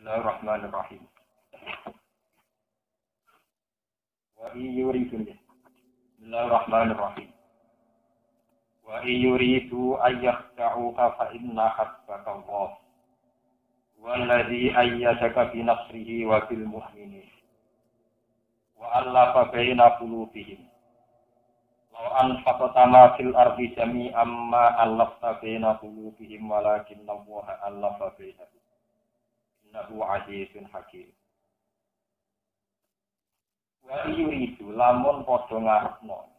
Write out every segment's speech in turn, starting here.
Bismillahirrahmanirrahim. Wa yuridu Bismillahirrahmanirrahim. Wa yuridu ayyakhta'uka fa inna hasbaka Allah. Walladzi ayyadaka bi nasrihi wa bil mu'minin. Wa allafa baina qulubihim. Law anfaqta ma fil ardi jami'an ma allafta baina qulubihim walakinna Allah allafa bainahum. Innahu 'azizun hakim. Wa yuridu lamun padha ngarepno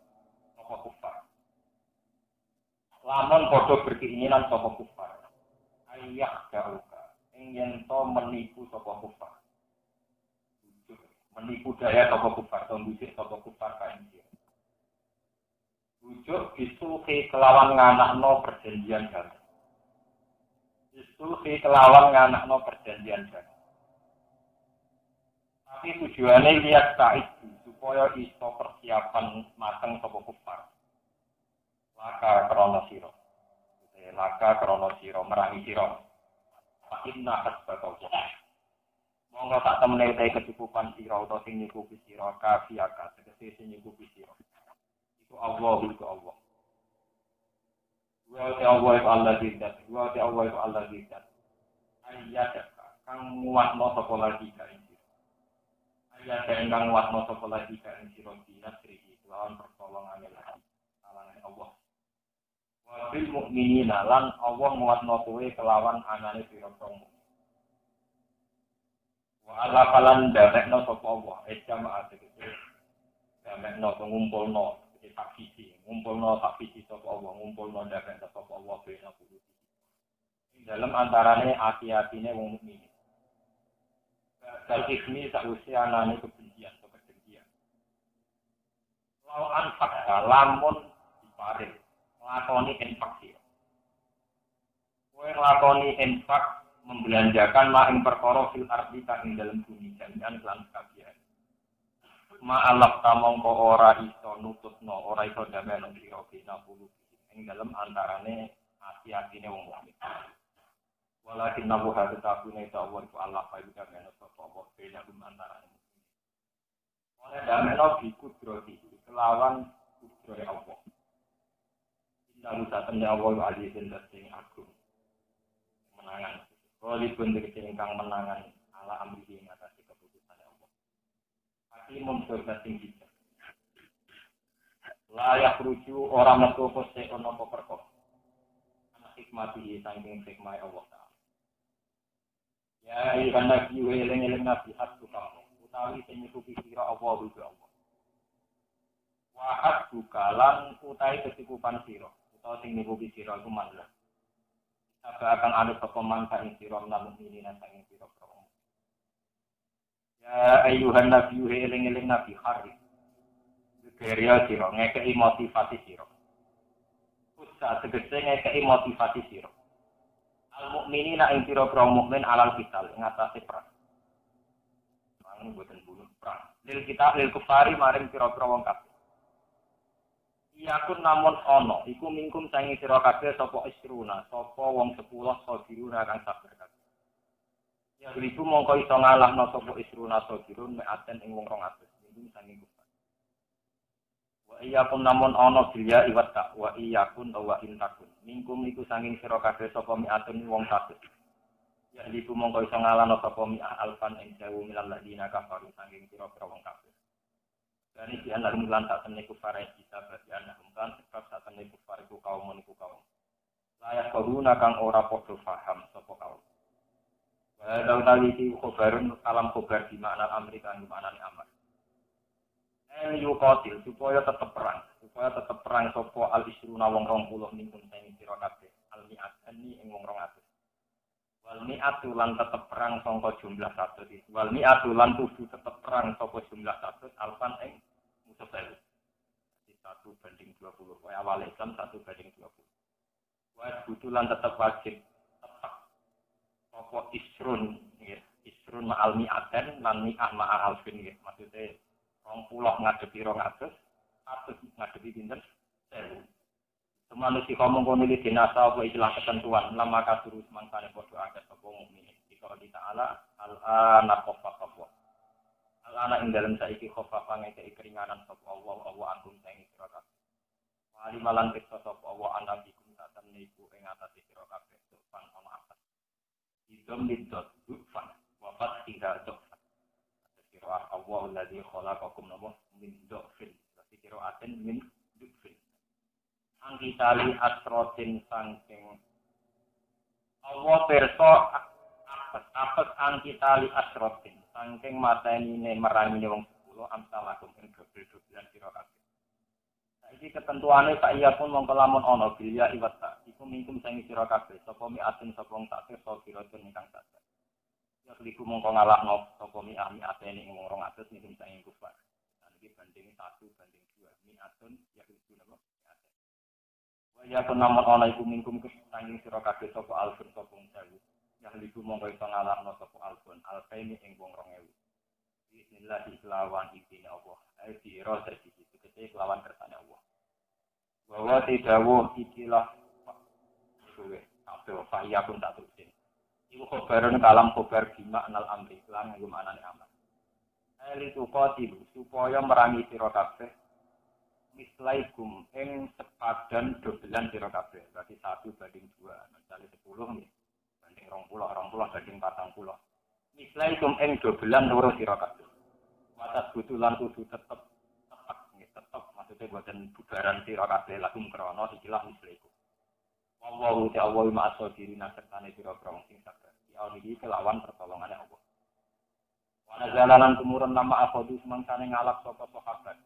sapa kufar. Lamun padha berkeinginan sapa kufar. Ayyak dauka ing yen to menipu sapa kufar. Menipu daya sapa kufar, to mbusik sapa kufar kae. Bujuk disuhi kelawan nganakno perjanjian damai. Disuhi kelawan nganakno perjanjian damai. Tapi tujuannya lihat kait supaya iso persiapan mateng sapa kufar. Laka krana sira. Laka krana sira merangi sira. Fa inna hasbaka. Monggo tak temene te kecukupan sira utawa sing nyukupi sira kafiaka tegese sing nyukupi sira. Itu Allah itu Allah. Wa Allah dzat. Wa Allah dzat. Ayyadaka kang muatno sapa lagi ka ing sira. Ayyadaka kang muatno sapa lagi ka ing sira dinasrihi lawan pertolongane lagi. Alane Allah. Wa bil mukminina lan Allah muatno kowe kelawan anane pira-pira mukmin. Wa ala falan damekno sapa Allah jamaah tegese damekno ngumpulno tak visi ngumpulno tak visi sapa Allah ngumpulno damekno sapa Allah bena kudu ing dalem antarane ati-atine wong mukmin. Dal ismi sausi anane kebencian kebencian. Lawan fakta lamun diparing nglakoni infak sira. Kowe nglakoni infak membelanjakan ma ing perkara fil ardi kang ing dalem bumi jami'an lan kabiyan. Ma alaf tamongko ora iso nutupno ora iso damel sira bina bulu ing dalem antarane ati-atine wong mukmin. Walakin nabu hadu tabune ta'awun ku Allah fa juga damel sapa apa bina bumi antarane. Oleh damel bi kudroti kelawan kudrote Allah. Inna musatanya Allah azizun sing agung. Menangan Kali pun dikira ingkang menangan ala amrihi ngatasi keputusan Allah. Hakimun surga tinggi. Layak ruju orang metu kose ono perkara. Ana hikmati saking hikmah Allah Taala. Ya ikan nabi eling-eling nabi hatu kamu. Utawi sing nyukupi sira Allah ruju Allah. Wa hatu kalan utawi kecukupan sira. Utawa sing nyukupi sira iku manlah. Apa akan ada pemanfaat yang sirah namun ini nanti yang sirah kaum. Ya ayuhan nabi eling-eling nabi hari. Geria sirah ngekei motivasi sirah. Usah tegese ngekei motivasi sirah. Al mukminina ing sirah kaum mukmin alal kital ngatasi perang. Perang boten bunuh perang. Lil kita lil kufari maring sirah wong kafir. Iyakun namun ono, iku mingkum sangi sira kabeh sapa isruna, sapa wong 10 sabiruna kang sabar kabeh. Ya iku mongko iso ngalahno sapa isruna sabirun meaten ing wong 200, mingkum sangi kufar. Wa iyakun namun ono bilya iwat tak, wa iyakun wa intakun. Mingkum iku sangi sira kabeh sapa meaten wong 100. Ya iku mongko iso ngalahno sapa mi'ah alfan ing 1000 milal ladina kafaru sangi sira wong kabeh. Dan ini anak mulan tak tenek kufar kita berarti anak mulan sebab tak tenek kufar itu kaum layak koruna kang ora podo faham sapa kaum. Walau tali itu khobarun kalam khobar di makna Amerika di makna Amar. Yuqatil supaya tetap perang sapa al isruna wong 20 minggu sing sira kabeh al mi'atani ing wong 200. Wal mi'atu lan tetep perang sangka jumlah 100. Wal mi'atu lan kudu tetep perang saka jumlah 100 alfan ing musuh bae. Jadi 1:20. Kaya awal Islam 1:20. Wa kudu lan tetep wajib tetep apa isrun nggih. Isrun ma'al mi'atan lan mi'ah ma'al alfin nggih. Maksude 20 ngadepi 200, 100 ngadepi pinten? 1000. Manusia kamu kono iki dinasa apa istilah ketentuan lama kasuru semangsane padha akeh sapa mukmin. Jika ta'ala al-ana khaffafa. Al-ana ing dalem saiki khaffafa ngekeki keringanan sapa Allah antum sing sira kabeh. Wali malan pirsa sapa Allah anabikum satan niku ing atase sira kabeh sopan ana atas. Idom lidot dufan wa fathiha dufan. Sira Allah alladzi khalaqakum min dufin. Sira aten min dufin. Angkitali asrotin sangking Allah perso apes angkitali asrotin sangking mateni merangi wong 10 amsalakum ing dobel-dobelan sira kabeh. Saiki ketentuane sak iya pun mongko lamun ana bilya iwata iku mingkum sing sira kabeh sapa mi atin sapa wong tak pirsa biratun ingkang sadar. Ya iku mongko ngalahno sapa mi ahli atene ing wong 200 mingkum sing kufar. Iki banding 1 banding 2 mi atun ya iku napa? Ya penamun ana iku mingkum kesanging sira kabeh sapa alfun sapa sewu. Ya liku mongko iso ngalahno sapa alfun alfaini ing wong 2000. Bismillah islawan ibine Allah. Ayo dirasa iki tegese kelawan kersane Allah. Bahwa tidawuh ikilah suwe atau faya pun tak tusin. Iku khabarun kalam khabar bima anal amri lan nggo manane amal. Ali tuqatilu supaya merangi sira kabeh mislaikum ing sepadan dobelan sira kabeh. Berarti 1 banding 2. Misalnya 10 nih. Banding 20 banding 40. Mislaikum ing dobelan loro sira kabeh. Watas butulan kudu tetep maksudnya boten bubaran sira kabeh lakum krana ikilah mislaikum. Wallahu ta'ala ma'asodirin sertane pira-pira sing sabar. Ya iki kelawan pertolongane Allah. Wa nazalalan tumurun nama akhodu semangsane ngalap sapa sahabat.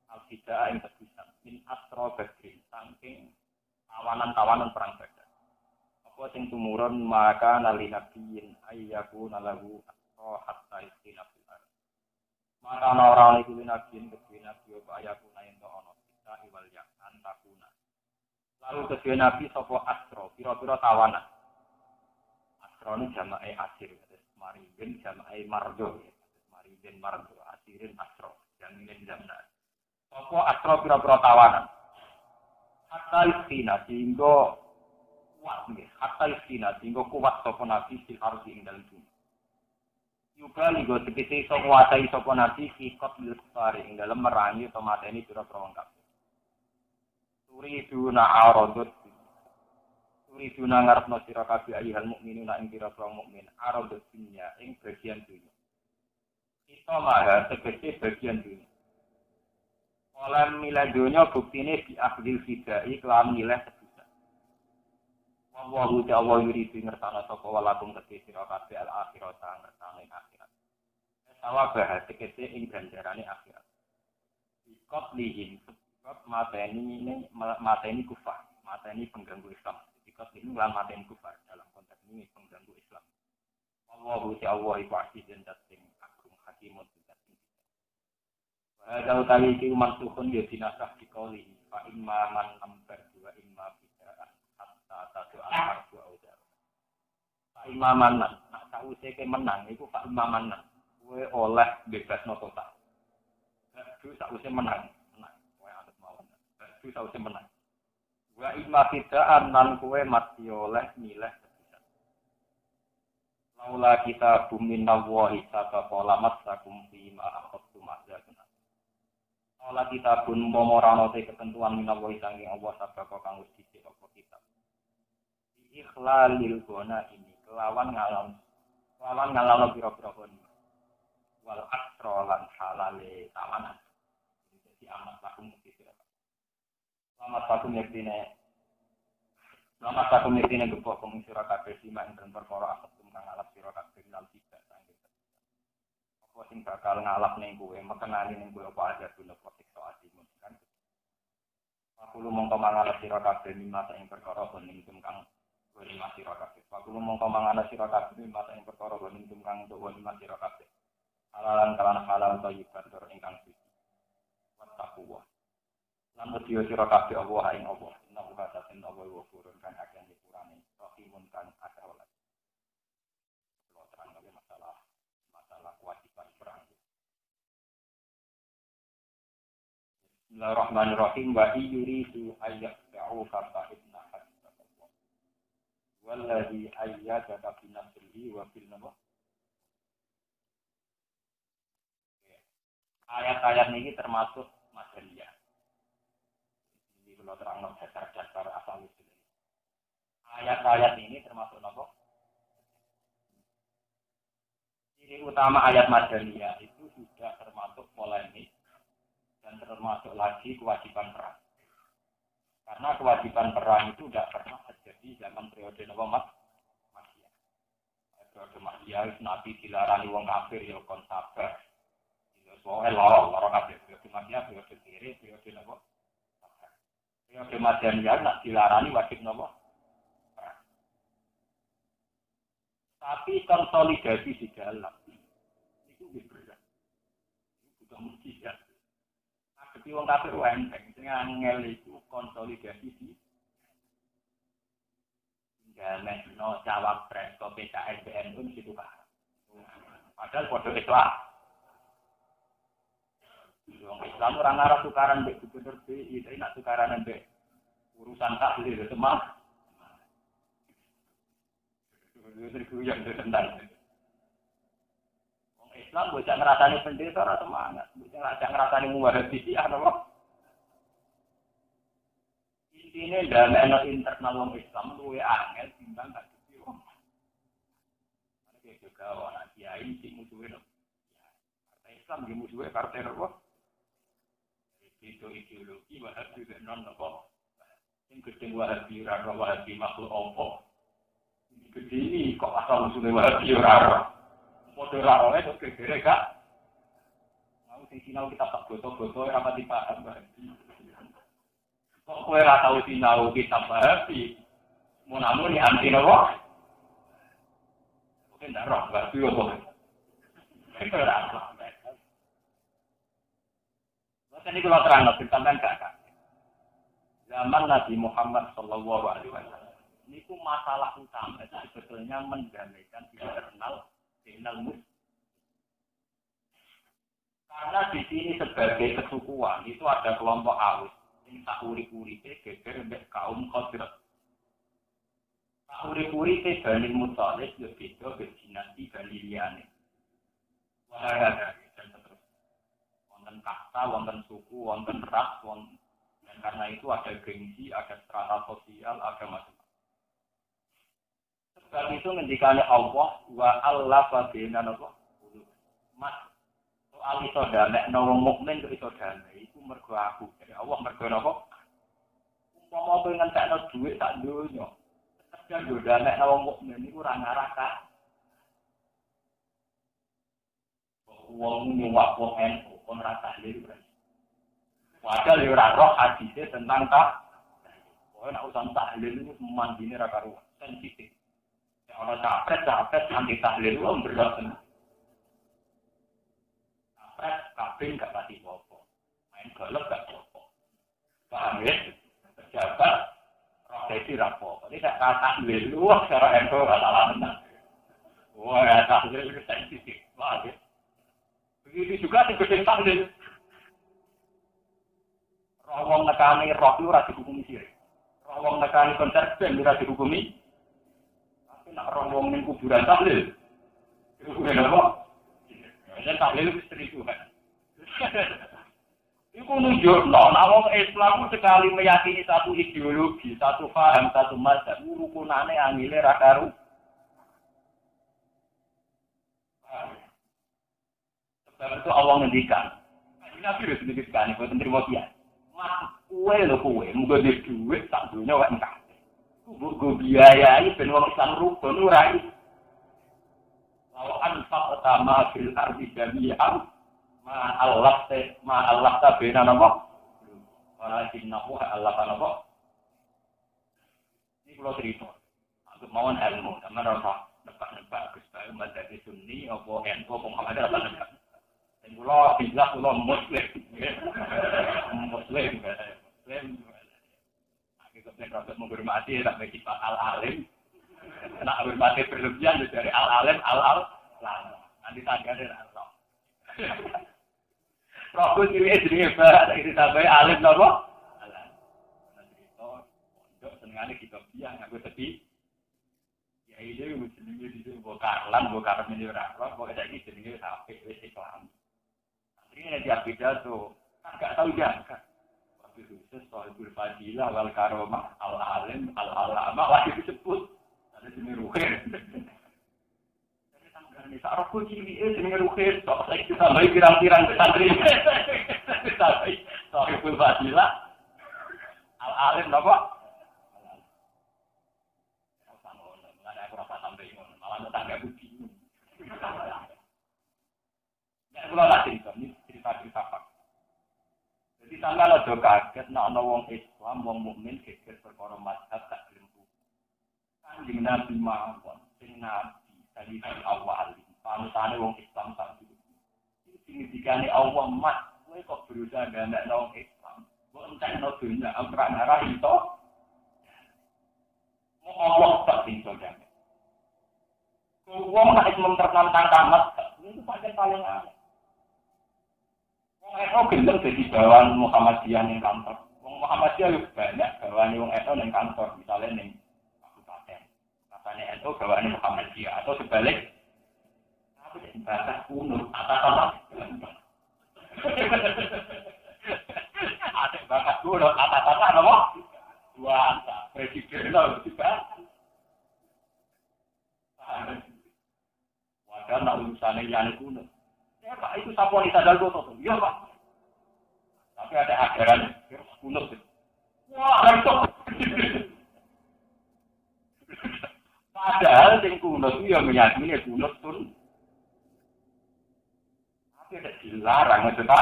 Al-Fidah yang terbisa min asro badrin saking tawanan perang Badar. Apa sing tumurun maka nali nabiyin ayyaku nalahu asro hatta istina fil ardh. Maka orang iku nabiyin kedue nabi apa ayyaku naento ana kita iwal yak antakuna. Lalu kedue nabi sapa asro pira-pira tawanan. Asro ini jamae asir terus maringin jamae mardo. Maringin mardo asirin asro jaminan jamna. Apa asro pira-pira tawanan. Hatta istina sehingga kuat nggih. Hatta istina sehingga kuat sapa nabi fil ardi ing dalem bumi. Juga ligo tegese iso nguasai sapa nabi fikot bil kufari ing dalem merangi utawa mateni pira-pira wong kafir. Turiduna aradut. Turiduna ngarepno sira kabeh ayyuhal mukminuna ing pira-pira mukmin aradut dunya ing bagian dunya. Kita maha tegese bagian dunya. Oleh milih dunia buktine di akhdil fidai kelam milih sebisa. Wallahu ta'ala yuridu ngertana sapa walakum kedhe sira kabeh al akhirat ngertane akhirat. Sawabah tegese ing ganjarane akhirat. Ikot lihim sebab mateni kufar, mateni pengganggu Islam. Ikot lihim lan mateni kufar dalam konteks ini pengganggu Islam. Wallahu ta'ala iku dan sing agung hakimun. Ada utawi iki mansukhun ya dinasah dikauli fa imma man ambar wa imma bid'ah hatta tadu al-harbu auda. Fa imma man nak sause ke menang iku fa imma man kowe oleh bebasno total. Kudu sause menang, kowe anut mawon. Kudu sause menang. Wa imma bid'ah nan kowe mati oleh milih sebisa. Laula kita bumin nawahi sata qolamat sakum fi ma akhadtum azabun. Ola kita pun momorano te ketentuan minawa sanging Allah sabaka kang wis dicek apa kitab. Ikhlalil gona ini kelawan ngalam pira-pira goni. Wal asro lan halale tawanan. Jadi amat lakum kira. Selamat takum yektine gepo kong sira kabeh simak ing perkara asetum kang alap sira kabeh lan tidak sanging. Apa sing bakal ngalap ning kowe mekenani ning kowe apa aja guna siksa atimu kan. Aku lu mongko mangan sira kabeh mimma ing perkara boning kang kowe lima sira kabeh. Aku lu mongko mangan sira kabeh mimma ing perkara boning kang kowe lima sira kabeh. Halalan kalan halal thayyiban tur ingkang suci. Wattaqwa. Lan wedi sira kabeh Allah ing Allah. Inna wa ta'ala Allah wa qurun kan akan dipurane. Rahimun kan ada oleh. Kalau terang masalah kewajiban perang. Bismillahirrahmanirrahim wa yuridu ayyaqta'u fa inna hasbunallah. Wallahi ayyadaka bi nasrihi wa bil nawa. Ayat-ayat ini termasuk Madaniyah. Ini kalau terang dasar-dasar asal usul. Ayat-ayat ini termasuk apa? Ciri utama ayat Madaniyah itu sudah termasuk polemik dan termasuk lagi kewajiban perang. Karena kewajiban perang itu tidak pernah terjadi zaman periode Makkiyah. Periode Makkiyah Nabi dilarani wong kafir ya kon sabar. Soalnya lorong kafir periode Makkiyah periode kiri periode napa? Periode Madaniyah nak dilarani wajib napa? Tapi konsolidasi di dalam itu berbeda. Itu bukan mujizat. Tapi wong kafir enteng, sing angel itu konsolidasi di no cawapres ke PKS BNU situ kan. Padahal bodoh Islam. Wong Islam orang arah tukaran mbek gubernur BI, tapi nak tukaran mbek urusan tahlil semua. Itu yang tentang. Wong Islam bocah ngrasani pendeta ora semangat, bocah ngrasani muwahabi apa? Intine dalem internal wong Islam luwe angel timbang gak dadi wong. Ana juga ana kiai sing musuhe no. Partai Islam ge musuhe partai apa? Itu ideologi Wahabi ben non apa? Sing gedhe Wahabi ora Wahabi makhluk apa? Gede ini kok asal musuhe Wahabi ora. Model ora itu gegere gak. Mau sing sinau kita tak foto-foto ora pati paham Wahabi. Kok kowe ora tau sinau kitab Wahabi? Mun ya anti nopo? Mungkin ndak roh Wahabi opo. Itu ora. Ini kalau terang sampean gak. Zaman Nabi Muhammad sallallahu alaihi wasallam. Ini masalah utama itu sebetulnya mendamaikan internal muslim. Karena di sini sebagai kesukuan itu ada kelompok Aus yang tak uri-uripe geger mbek kaum Khazraj. Tak uri-uripe Bani Muthalib yo beda be dinasti Bani liyane. Wah, wonten kasta, wonten suku, wonten ras, dan karena itu ada gengsi, ada strata sosial, ada macam-macam. Sebab itu ngendikane Allah wa Allah fadina napa? Mas soal iso damekno wong mukmin kok iso damai iku mergo aku. Jadi Allah mergo napa? Umpama kowe ngentekno dhuwit sak donya. Tetep yo damekno wong mukmin iku ora ngarah ka. Wong nyuwak wong NU kon ra tahlil berarti. Padahal yo ora roh hadise tentang tak. Kowe nek usah tahlil iku mandine ra karo sensitif. Ana capek anti tahlil wong berat. Capek kabeh gak pati apa. Main golek gak apa. Paham ya? Pejabat roh dadi ra apa. Ini sak tahlil wah cara NU ora salah menang. Wah, tahlil itu sensitif. Wah, ya. Begitu juga sing gedhe tahlil. Rawong nekani roh ora dihukumi sirik. Rawong nekani konser ben ora dihukumi. Tapi nek rawong ning kuburan tahlil. Kuburan apa? Ya tahlil wis Tuhan. Iku nunjukno nek wong Islam sekali meyakini satu ideologi, satu paham, satu mazhab, rukunane angile ra karo. Sebab itu Allah ngendikan. Nabi wis ngendikan iku terima kiai. Mas kowe lho kowe mung duwe dhuwit sak donya wae engkak. Ku go biayai ben wong Islam rukun ora iki. Lawa anfaq utama fil ardi jami'an ma Allah ta bena napa? Walakinnahu Allah napa? Ini kalau cerita. Aku mawon ilmu, teman ora nebak-nebak Gus Bayu madzhab Sunni apa NU apa Muhammadiyah apa nebak. Kula bilang kula muslim. Muslim. Kita nek menghormati tak bagi Pak Al-Alim. Nak hormati berlebihan dari Al-Alim Al-Alam. Nanti tanggane ra roh. Roh iki jenenge Pak, iki sampe alim napa? Alam. Nanti itu pondok senengane kita biang aku sedih. Ini jenenge di bokaran ini ora ora kok saiki jenenge sampai wis Islam. Ini dia pidato kan enggak tahu jaga. Waktu khusus sohibul fadilah wal karomah al alim al alama lagi disebut. Ada jenenge ruhin. Jadi tanggane sak roko cilik jenenge ruhin tok saiki tambahi pirang-pirang santri. Tapi sohibul fadilah al alim napa? Malah tangga bukti. Ya kalau tak cerita Pak. Jadi sampai lo kaget, nak ono wong Islam, wong mukmin geger perkara mazhab tak gelem. Kanjeng Nabi mawon, sing Nabi dari awal, panutane wong Islam tak dulu. Iki signifikane Allah mat, kowe kok berusaha gandek wong Islam. Kok entekno dunya, ora ngarah itu. Mau Allah tak iso jangan. Wong nek mempertentang tamat, itu paling aneh. Wong eko gendeng dadi bawahan Muhammadiyah ning kantor. Wong Muhammadiyah yo banyak bawahan wong eko ning kantor, misalnya ning kabupaten. Katanya itu bawahan Muhammadiyah atau sebalik. Tapi nek batas kuno atas-atas. Ada batas kuno atas-atas apa? Dua presiden lho dibahas. Wadah nak urusannya yang kuno. Ya Pak, itu saponi sadar goto. Iya Pak. Tapi ada ajaran kuno. Wah, itu. Padahal yang kuno itu yang meyakini kuno pun. Tapi ada dilarang, maksudnya.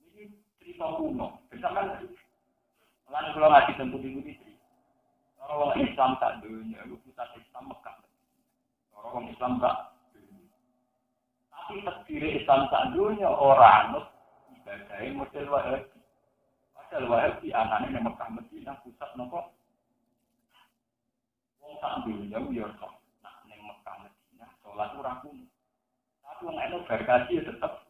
Ini cerita kuno. Misalkan, lalu kalau ngaji tentu di orang Islam tak dunia, pusat Islam Mekah. Orang Islam tak dunia. Tapi terdiri Islam tak dunia orang ibadahnya model Wahabi. Model Wahabi anaknya yang Mekah Medina pusat nopo. Wong tak dunia yo kok. Nah yang Mekah Medina sholat ora kuno. Tapi wong eno berkaji tetap.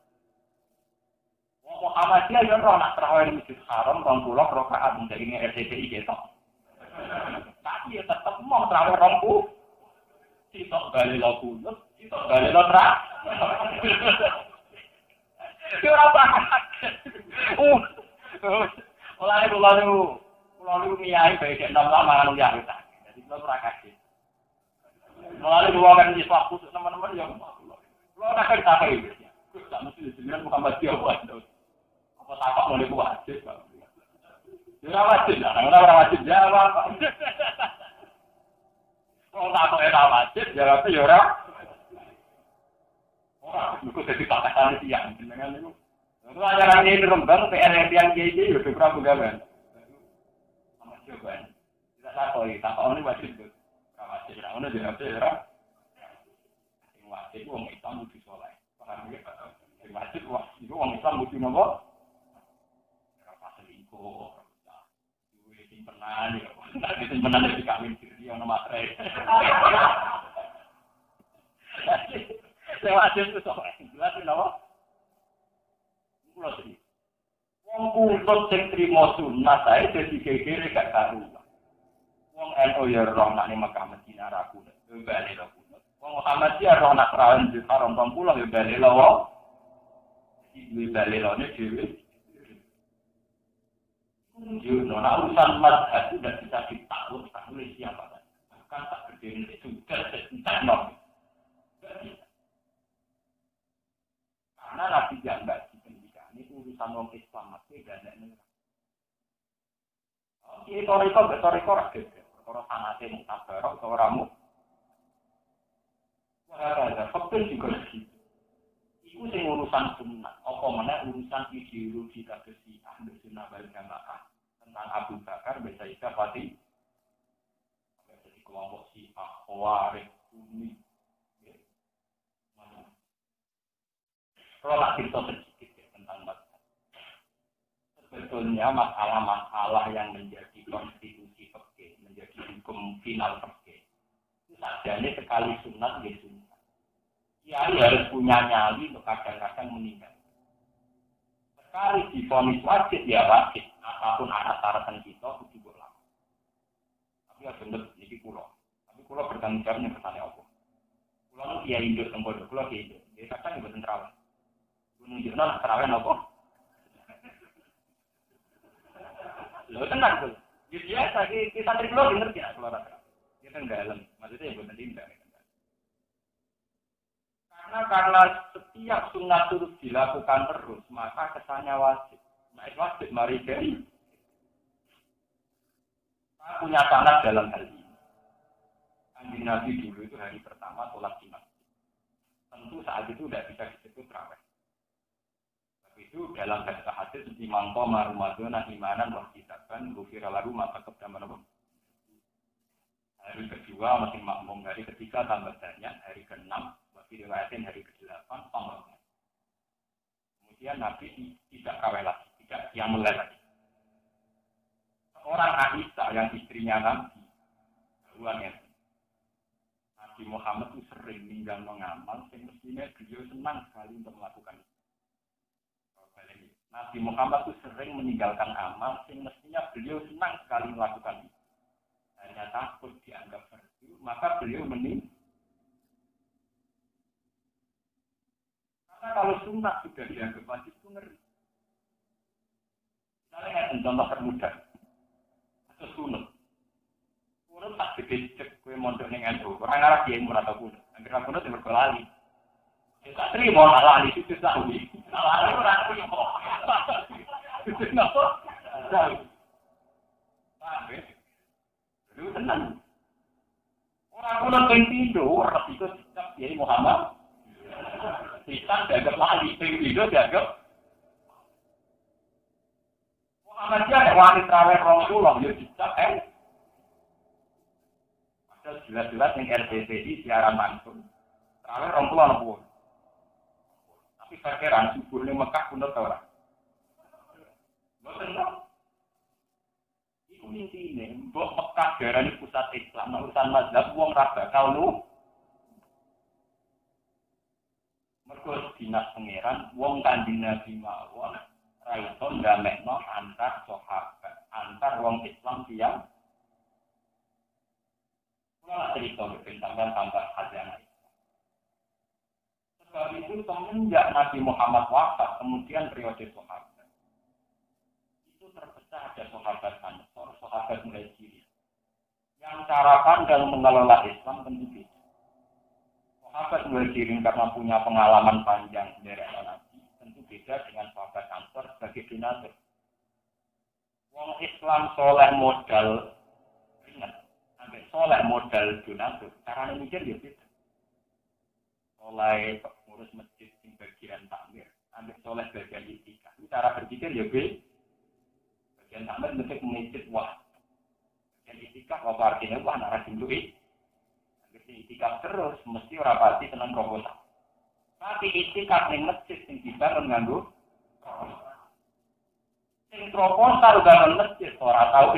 Wong Muhammadiyah yo ora nak tarawih di Masjid Haram 20 rakaat ndek ini RCTI ketok. Tapi ya tetap mau terawih rompu. Sitok balik lo kunut, sitok balik lo terak. Itu apa? Lalu miai baik 6 lama lalu ya kita. Jadi lo terakasin. Lalu dua kan di waktu teman-teman yang lo nak kita apa ini? Tak mesti disini bukan bagi apa. Apa takut mau dibuat wajib. Ya wajib, orang wajib jawab. Kalau tak ada wajib, jawabnya ya orang. Itu jadi kata-kata siang. Itu ajaran ini rembang, PR yang gede, lebih kurang begawan. Sama jawaban. Tidak takut ini wajib. Wajib, ini jawabnya ya orang. Wajib, orang Islam mesti soleh. Wajib, itu orang Islam mesti nopo. Selingkuh. Simpenan ya, nanti simpenan dari kami sendiri yang nama terakhir. Lewat itu soalnya, jelas ini apa? Pulau sini. Wong kumpul sing trimo sunat saya jadi kekere gak karuan. Wong NU ya roh nak ning Mekah Medina ra kuno, bali ra kuno. Wong Muhammadiyah roh nak rawan di Haram 20 ya bali la wong. Iki bali la ne dhewe. Nah, urusan mazhab itu tidak bisa ditakluk oleh siapa saja. Bahkan tak berdiri juga tidak karena Nabi jangan dipendidikan ini urusan orang Islam masih tidak ada nih. Toriko rakyat. Orang sanate mutabarok atau ramu. Wah, ada faktor juga begitu. Itu sing urusan sunnah. Apa mana urusan ideologi kagesi ahli sunnah wal jamaah. Tentang Abu Bakar, Besaika, Fatih, jadi kelompok Syiah, Khawarij, Sunni. Kalau nak cerita sedikit tentang mazhab, sebetulnya masalah-masalah yang menjadi konstitusi fikih, menjadi hukum final fikih, itu sajanya sekali sunat ya sunat. Kiai harus punya nyali untuk kadang-kadang meninggal. Sekali divonis wajib ya wajib. Apapun anak syaratan kita kudu berlaku. Ya bener, ini kulo. Tapi kulo bertanggung jawabnya kesannya apa? Kulo nu kiai induk teng pondok, kulo kiai induk. Dia kadang mboten terawih. Nunjukno nak terawih napa? Lho tenang tuh. Ya biasa ki santri kulo ngerti nak kulo ora. Kita dalam, maksudnya mboten tindak. Karena setiap sunat terus dilakukan terus, maka kesannya wajib. Nah, wajib mari dari. Saya punya sanad dalam hal ini. Kanjeng Nabi dulu itu hari pertama sholat di masjid. Tentu saat itu tidak bisa disebut terawih. Tapi itu dalam hadis di mangko marumadona imanan wa hisaban ghufira lahu ma taqaddama min. Hari kedua masih makmum, hari ketiga tambah banyak, hari ke-6 diriwayatin hari ke-8 tambah. Kemudian Nabi tidak kawin lagi, tidak yang mulai lagi. Seorang Aisyah yang istrinya Nabi, uangnya Nabi Muhammad itu sering tinggal mengamal, sehingga mestinya beliau senang sekali untuk melakukan itu. Nabi Muhammad itu sering meninggalkan amal, sehingga mestinya beliau senang sekali melakukan itu. Hanya takut dianggap fardu, maka beliau meninggal. Karena kalau sunat sudah dianggap wajib itu ngeri. Misalnya contoh termudah, atau sunat. Sunat tak gede cek kue mondok dengan itu. Orang arah dia murah atau sunat. Akhirnya sunat yang berkelali. Ya tak terima nak lali itu tahu. Nak lali orang terima. Itu kenapa? Tahu. Paham ya? Itu tenang. Orang sunat yang tidur, orang itu tetap dia Muhammad. Kita dianggap lali, video dianggap. Muhammadiyah ada wanita terawih Rasulullah, ya dicap Padahal jelas-jelas yang RCTI siaran langsung. Terawih Rasulullah pun. Tapi pikiran subuh di Mekah pun tak tahu. Betul tak? Itu intinya, bahwa Mekah daerah ini pusat Islam, urusan mazhab, uang raba, kalau mergo dinas pangeran wong Kanjeng Nabi mawon ra iso ndamekno antar sahabat, antar wong Islam tiyang. Kula cerita tentang tambah hajana. Sebab itu semenjak Nabi Muhammad wafat, kemudian periode sahabat. Itu terpecah ada sahabat Ansor, sahabat Muhajirin. Yang cara pandang mengelola Islam tentu beda. Sahabat Muhajirin karena punya pengalaman panjang dari Nabi, tentu beda dengan sahabat Ansor sebagai donatur. Wong Islam soleh modal, ingat, sampai soleh modal donatur, cara mikir ya beda. Soleh ngurus masjid di bagian takmir, sampai soleh bagian itikaf, cara berpikir ya beda. Bagian takmir mesti masjid wah, bagian itikaf apa artinya wah nara duit. Itikaf terus, mesti ora pasti tenang proposal. Tapi itikaf ning masjid sing dibangun nganggo sing proposal bangun masjid ora tau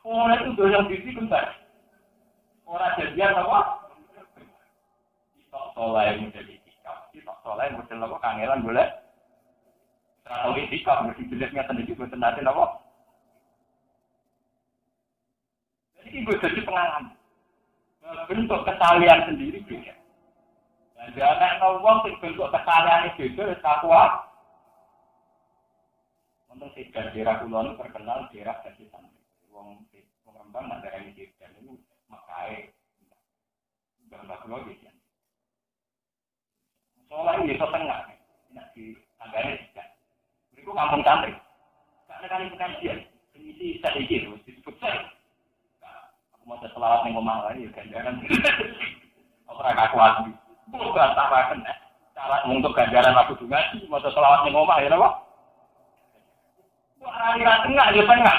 Oh, itu doyan bisik entar. Ora jadian apa? Kita soleh model itikaf, kita soleh model apa kangelan boleh. Ora tau itikaf mesti jelasnya sendiri boten nate apa? Ini gue jadi pengalaman. Bentuk kesalahan sendiri beda. Dan jangan ngomong bentuk kesalahan itu beda, takwa. Untuk si daerah Kulon terkenal daerah dari santri. Wong Rembang nak daerah ini dan itu makai. Gambar Kulon gitu. Soalnya itu tengah. Nak di tangganya tidak. Mereka kampung santri. Karena kali pengajian, ini sedikit disebut saya. Mau selawat ning omah wae ya ganjaran. Ora kakuat. Bukan tawaken cara untuk ganjaran waktu ngaji, mau selawat ning omah ya napa? Ora ira tengah ya tengah.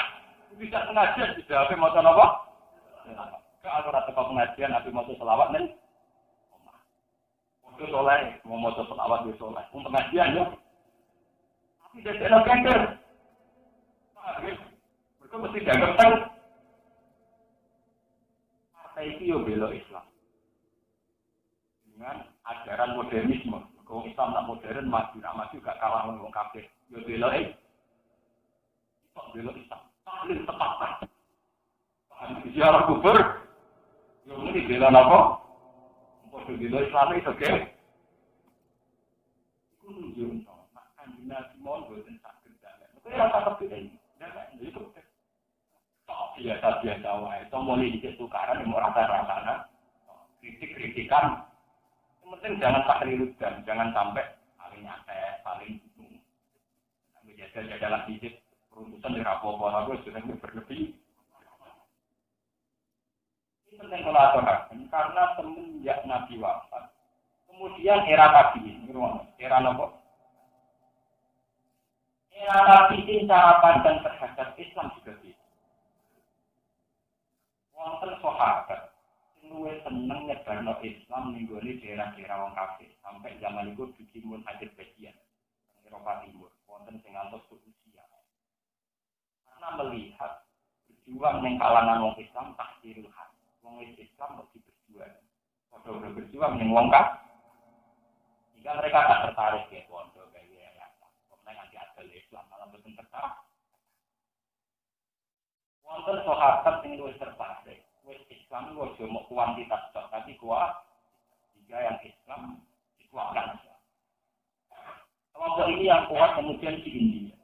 Bisa pengajian tidak mau napa? Kalau ora teko pengajian tapi mau selawat ning omah. Untuk soleh, mau selawat di soleh. Untuk pengajian ya. Tapi tidak kender. Mereka mesti dianggap teng. Itu yo bela Islam dengan ajaran modernisme. Kalau Islam tak modern maju gak kalah dengan kafir. Yo bela kok bela Islam. Tahlil tetap. Ziarah kubur. Yo ini bela apa? Padha bela Islam iso ge. Iku nunjuk to, nek kanjeng Nabi mon boten saged dalem. Kok ora tak kepikir. Nek itu biasa wae. Tomone dikit tukaran yang rata-rata. Kritik-kritikan. Yang penting jangan takrirudan, jangan sampai paling nyantai, paling bingung. Jaga-jagalah dikit. Peruntusan di rapopo aku sudah berlebih. Ini penting kalau aturakan karena semenjak Nabi wafat, kemudian era tabi'in, era apa? Era tabi'in cara pandang terhadap Islam juga beda. Wonten sahabat sing luwih seneng nyebarno Islam ning gone daerah-daerah wong kafir sampai zaman iku dikimun hadir bagian Eropa Timur, wonten sing ngantos Rusia. Karena melihat berjuang yang kalangan wong Islam tak diruhat. Wong Islam mesti berjuang. Padha berjuang yang wong kafir. Jika mereka tak tertarik ya pondok kayak ya. Pokoknya nanti ada Islam malah betul tertarik. Wonten sahabat sing luwih tertarik. Wis Islam lu aja mau kuantitas tok, tapi kuat. Jika yang Islam dikuatkan. Kelompok ini yang kuat kemudian di India.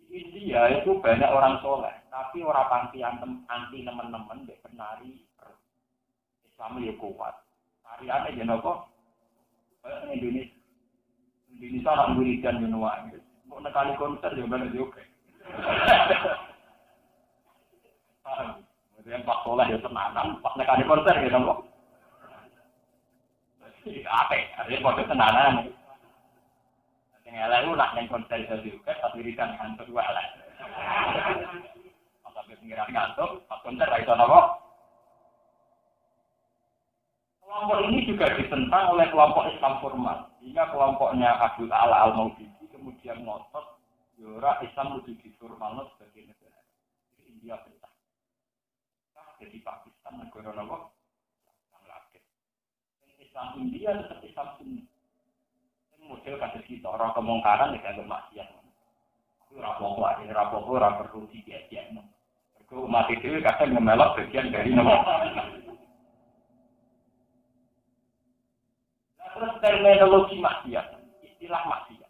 India itu banyak orang soleh, tapi orang anti teman-teman dek penari Islam ya kuat. Tariannya jeneng apa? Indonesia orang wiridan jenua. Mau nekali konser juga bener juga. Yang Pak Soleh ya tenanan, Pak nekali konser ya dong kok. Apa? Ada kode tenanan. Ngelak lu nak yang konser juga, tapi wiridan kantor dua lah. Sampai pengiran kantor, pas konser itu apa? Kelompok ini juga ditentang oleh kelompok Islam formal. Hingga kelompoknya Abdul Ala Al-Maududi kemudian ngotot, yora Islam lebih diformalno sebagai negara. Jadi India pecah. Jadi Pakistan negara apa? Bangladesh. Islam India tetap Islam Sunni. Model kasus kita, orang kemungkaran dengan kemaksiatan. Itu rapopo, ora perlu diajak. Mereka umat itu kadang ngemelok bagian dari nama. Nah, terus terminologi maksiat, istilah maksiat.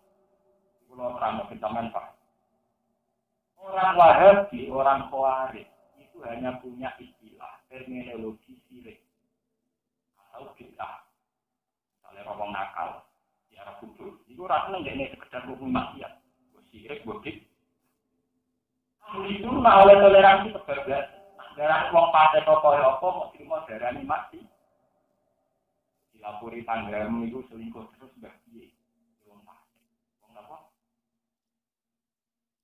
Kalau orang berteman Pak, orang Wahabi, orang Khawarij itu hanya punya istilah terminologi sirik atau bid'ah. Misalnya orang nakal. Kudu. Itu rasanya enggak ini sekedar hukum maksiat. Syirik, bodik. Itu nah oleh toleransi kebablasan. Darah wong pakai apa mau terima darah ini mati. Dilapori tanggamu itu selingkuh terus bahagia. Wong pakai. Wong apa?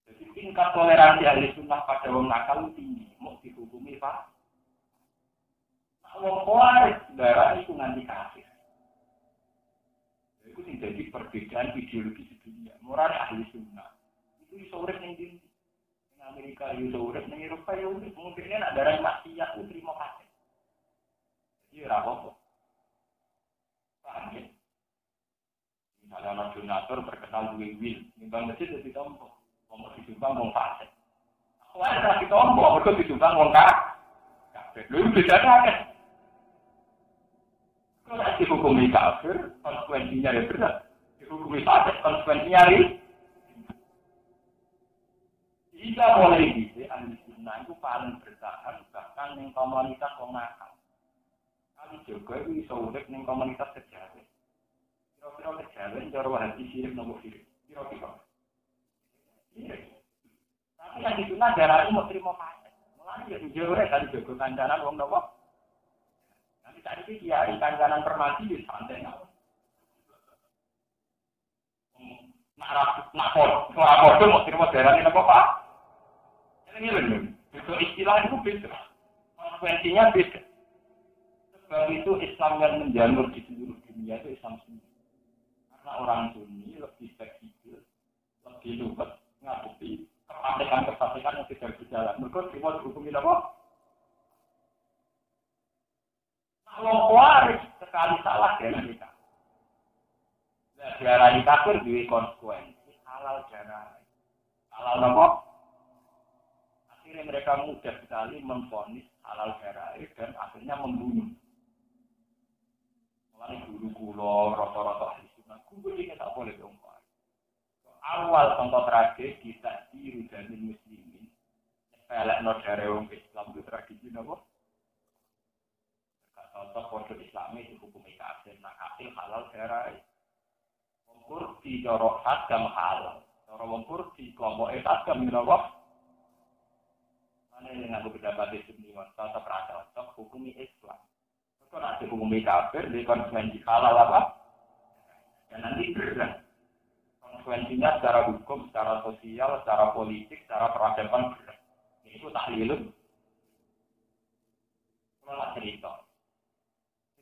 Jadi tingkat toleransi ahli sunnah pada wong nakal tinggi. Mau dihukumi Pak. Wong kuaris darah itu nganti kafir. Itu menjadi perbedaan ideologi di dunia. Moral ahli sunnah itu iso urip ning ndi? Ning Amerika iso urip, ning Eropa ya urip. Mungkin nek darah maksiat ku trimo kabeh. Jadi ora apa-apa. Paham ya? Misalnya anak donatur terkenal duwe wil, nimbang masjid dadi tompo. Wong disumbang wong fasik. Wah, ora ditompo, mergo disumbang wong kabeh. Lha bedane akeh. Kalau dihukumi kafir, konsekuensinya ya berat. Dihukumi fasik, konsekuensinya ri. Jika mulai gitu, ahli sunnah itu paling bertahan bahkan yang komunitas wong nakal. Kali juga itu bisa urip yang komunitas kejawen. Kira-kira kejawen, cara wahadi sirik nombor sirik. Kira-kira. Tapi yang di sunnah darah itu mau terima fasik. Mulanya ya dijauh kali jago kancanan wong nopo. Tadi dia kancanan permati di santai nak kodoh mau terima darah ini apa Pak? Ini loh, itu istilah itu beda, konsekuensinya beda. Sebab itu Islam yang menjalur di seluruh dunia itu Islam Sunni. Karena orang Sunni lebih fleksibel, lebih luwes, ngadepi kepanikan yang tidak berjalan. Mereka terima dihukumi apa? Kalau waris sekali salah dengan kita. Darah kafir duwe konsekuensi halal darah. Halal apa? Akhirnya mereka mudah sekali memvonis halal darah dan akhirnya membunuh. Mulai guru kulo, rata-rata ahli sunnah, guru ini tak boleh diungkap. Awal contoh tragedi tak diru dan muslimin. Pelek no dari orang Islam itu tradisi nopo. Contoh kode Islam itu hukum kafir, nak kafir halal darah. Wongkur di jorok hadam halal. Jorok wongkur di kelompok hadam nopo. Mana yang aku berdapat di sini, contoh perasaan hukum Islam. Kalau ada hukum kafir, di konsekuensi halal apa? Dan nanti berat. Konsekuensinya secara hukum, secara sosial, secara politik, secara peradaban berat. Itu tahlilun. Kalau nak cerita,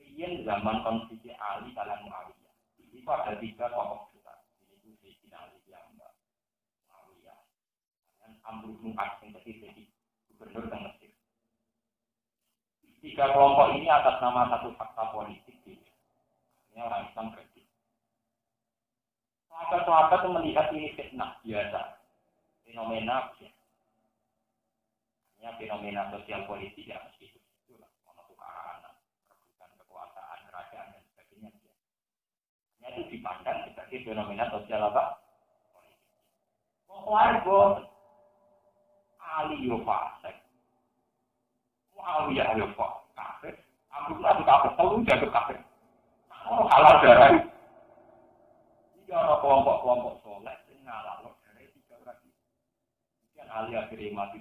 Rian zaman konflik Ali dalam Muawiyah, itu ada 3 tokoh besar. Itu Sayyidina Ali yang Muawiyah, dan Amr bin As yang jadi gubernur dan Mesir. 3 kelompok ini atas nama satu fakta politik, ini orang Islam kritis. Sahabat-sahabat melihat ini fitnah biasa, fenomena biasa. Fenomena sosial politik yang mesti itu lah, tukaran, rebutan kekuasaan, kerajaan dan sebagainya. Itu dipandang sebagai fenomena sosial apa? Politik. Warga Ali Yofasek, Muawiyah Yofasek, kafir, Abdullah kafir, selalu jago kafir. Oh halal darah. Jika ada kelompok-kelompok soleh, ngalah darah 3 lagi. Kemudian Ali akhirnya mati.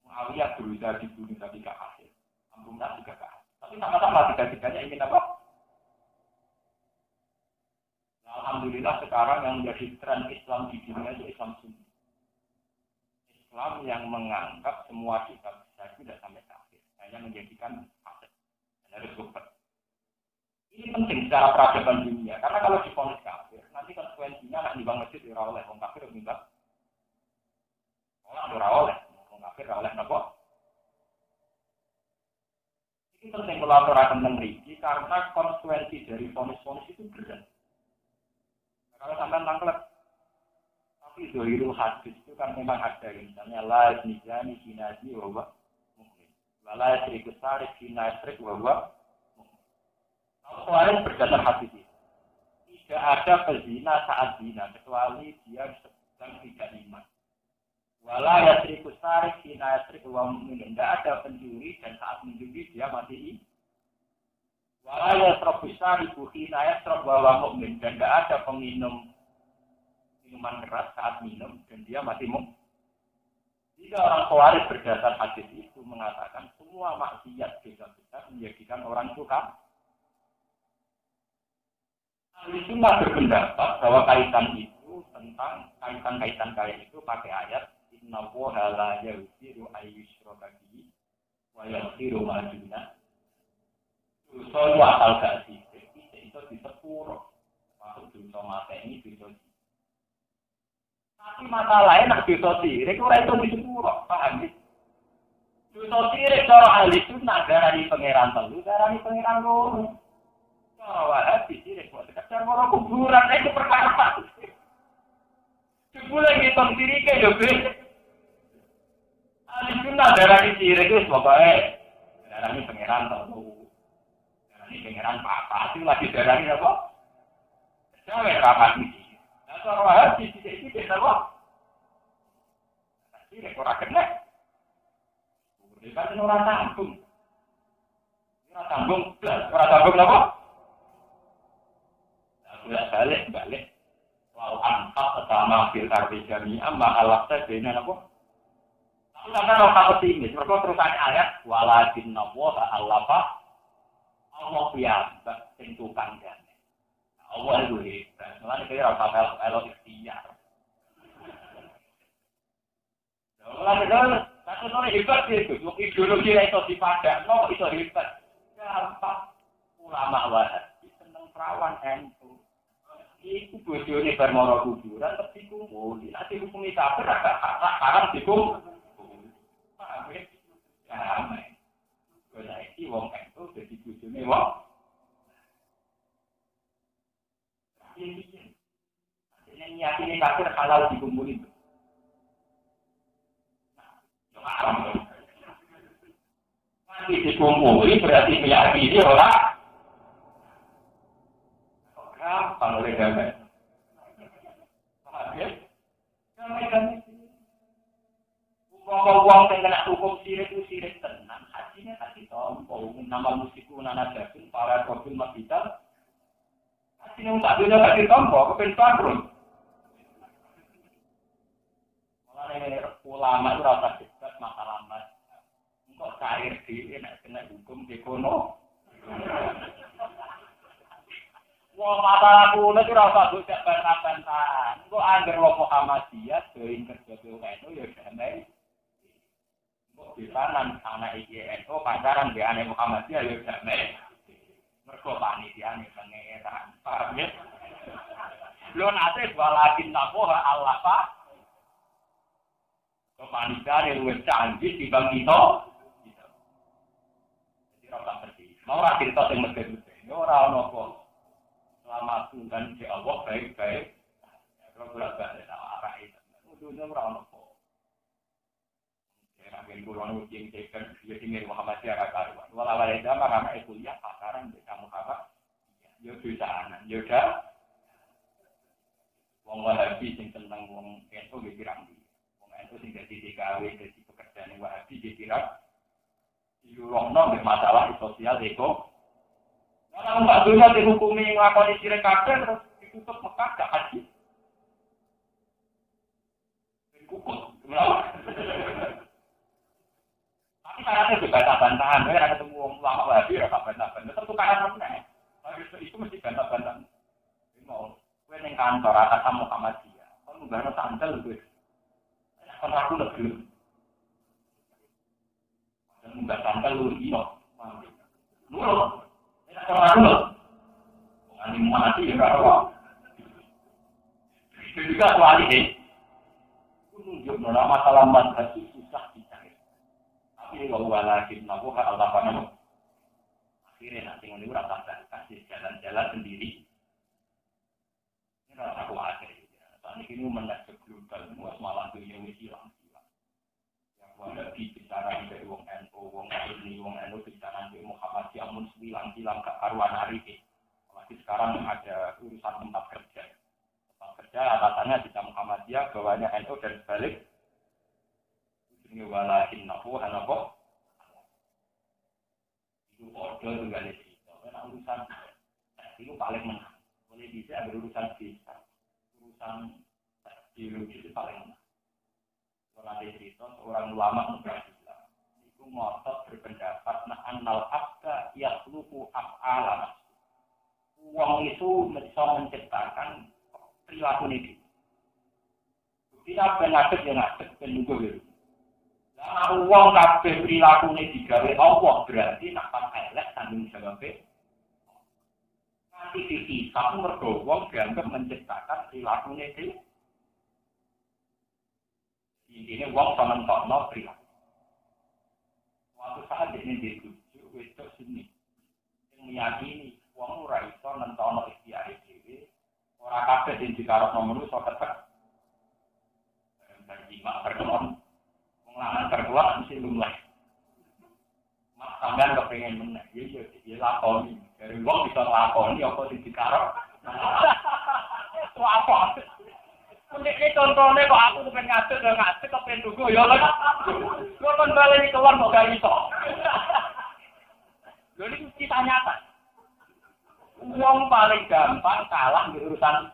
Muawiyah berusaha dibunuh tapi tidak hasil. Amrullah juga tidak hasil. Tapi sama-sama 3-3-nya ingin apa? Nah, alhamdulillah sekarang yang menjadi tren Islam di dunia itu Islam Sunni. Islam yang menganggap semua kitab itu tidak sampai kafir. Hanya menjadikan hasil. Dan harus super. Ini penting secara peradaban dunia. Karena kalau diponis kafir, nanti konsekuensinya nak nimbang masjid ora oleh wong kafir nimbang. Ora oleh. Kafir oleh nopo. Ini penting kalau aturakan memiliki karena konsekuensi dari vonis-vonis itu berat. Nah, kalau sampai nangkep, tapi zohirul hadis itu kan memang ada, misalnya la nizani kinaji wawa mukmin, la serikus tarik kinasrik wawa mukmin. Kalau selain berdasar hadis itu, tidak ada pezina saat zina kecuali dia sedang tidak iman. Wala yasriku sarik hina yasrik wa mu'min. Tidak ada pencuri dan saat mencuri dia mati. Wala yasrabu sariku hina yasrab wa mu'min. Dan tidak ada peminum minuman keras saat minum dan dia mati mu'min. Jika orang Khawarij berdasar hadis itu mengatakan semua maksiat besar menjadikan orang itu kafir. Ahli Sunnah berpendapat bahwa kaitan itu tentang kaitan kayak itu pakai ayat Innallaha la yaghfiru ayyushraka bihi wa yaghfiru ma duna. Dosa asal gak sithik itu disepuro. Masuk dosa mateni dosa. Tapi masalahnya nak dosa sirik ora itu disepuro, paham ya? Dosa sirik cara ahli sunnah darani pangeran telu, darani pangeran loro. Cara wahabi sirik kok sekedar ora kuburan itu perkara. Jebule ngitung sirike yo ahli sunnah darani sirik wis pokoke darani pangeran telu. Darani pangeran papa, itu lagi darani apa? Sampai rapat iki. Lah cara wahabi sithik-sithik apa? Sirik ora kena. Bukan ora tanggung. Ora tanggung apa? Balik. Walau angkat pertama fil ardi jami'an ma'alafta bina apa? Tapi sampai orang takut ini, mereka terusannya ayat walakin nabuwa alafa Allah biasa tentukan dan Allah itu hebat. Mulanya kaya rasa elok ikhtiar. Mulanya satu hebat itu, ideologi itu dipadak, itu hebat. Gampang ulama wahabi seneng perawan NU. Iku bojone bar mara kuburan tapi kumpul. Nanti hukumi kafir agak haram dikum. Ramai. Kalau iki wong NU dadi bojone wong. Ini kafir halal dikumpulin. Nanti dikumpuli berarti meyakini orang. Gampang oleh gambar. Paham ya? Gambar. Uang yang kena hukum sirik itu sirik tenang. Hajinya kasih tompo. Nama musikku nana jatuh. Para profil makital. Hajinya tak bisa kasih tompo. Kepen pakrun. Mulai ulama itu rasa dekat masalah mas. Kok cair di kena hukum ekonomi. Wong masalah kuno itu rasa bocah bantah-bantahan. Kok anggar wong Muhammadiyah join kerja BUMN ya damai. Kok pisanan anak IGNO pacaran di anak Muhammadiyah ya damai. Mergo panitiane pangeran. Paham ya? Lho nate walakin naboha Allah Pak. Kok panitiane luwih canggih dibanding kita. Jadi ora ngerti. Mau ora cerita sing mesti-mesti. Ora ono kok. Selamat dan si Allah baik-baik. Kalau bolak-balik arah itu, ujungnya orang nopo. Mungkin pulang ujian cekan, dia tinggal Muhammadiyah karuan. Walau ada zaman anak kuliah pasaran di kamu apa? Ya susah, yaudah. Wong Wahabi sing tentang wong itu dikirang di. Wong itu sing jadi DKW jadi pekerjaan Wahabi dikirang. Di Lorong masalah sosial eko. Kalau Mbak Dunia dihukumi ngelakoni sirik kabeh terus ditutup Mekah gak haji. Dikukus. Tapi syaratnya juga bantah-bantahan. Ada ketemu orang ulama Wahabi ya bantah-bantahan. Tetap tukaran meneh. Itu mesti bantah-bantahan. Mau kowe ning kantor atas Muhammadiyah. Kalau nggak sandal kowe. Kalau aku lebih. Nggak sandal lu iyo. Nurut. Orang ini mati ya kalau itu juga soal ini menunjuk nama masalah manhaj susah dicari. Tapi kalau lagi nabuh Allah panah akhirnya nanti ini rasa kasih jalan-jalan sendiri. Ini rasa khawatir. Saat ini menarik global semua semalam tuh yang hilang. Wahabi bicara dari wong NU, wong ini, wong NU bicara dari Muhammadiyah mun silang-silang ke karuan hari ini. Apalagi sekarang ada urusan tempat kerja. Tempat kerja atasannya bisa Muhammadiyah, bawahnya NU dan sebalik. Ini walakin nafu hanafo. Itu order juga di situ. Karena urusan itu paling menang. Boleh bisa ada urusan bisa. Urusan ideologi itu paling menang. Kalau ada cerita seorang ulama Islam itu ngotot berpendapat annal abda yakhluqu af'ala. Uang itu bisa menciptakan perilaku ini. Tidak pengadep yang ngadep penunggu itu. Nah, uang kabeh perilaku ini digawe Allah berarti nak elek tanggung jawabnya. Nanti dihisab mergo wong dianggap menciptakan perilaku ini. Ini uang sama mentokno perilaku. Waktu saat ini dituju itu sini, yang meyakini uang ora iso mentokno ikhtiar dhewe, ora kabeh sing dikarepno manusa tetep. Bagi mak perkembangan, mengaman terkuat mesti lumlah. Mak sampean kepengin meneh, ya lakoni. Dari uang bisa lakoni apa sing dikarep. Apa? Ini contohnya kok aku pengen ngasih kepengen tunggu ya lho. Kok kon bali keluar kok gak iso. Lho ini kita nyata. Uang paling gampang kalah di urusan.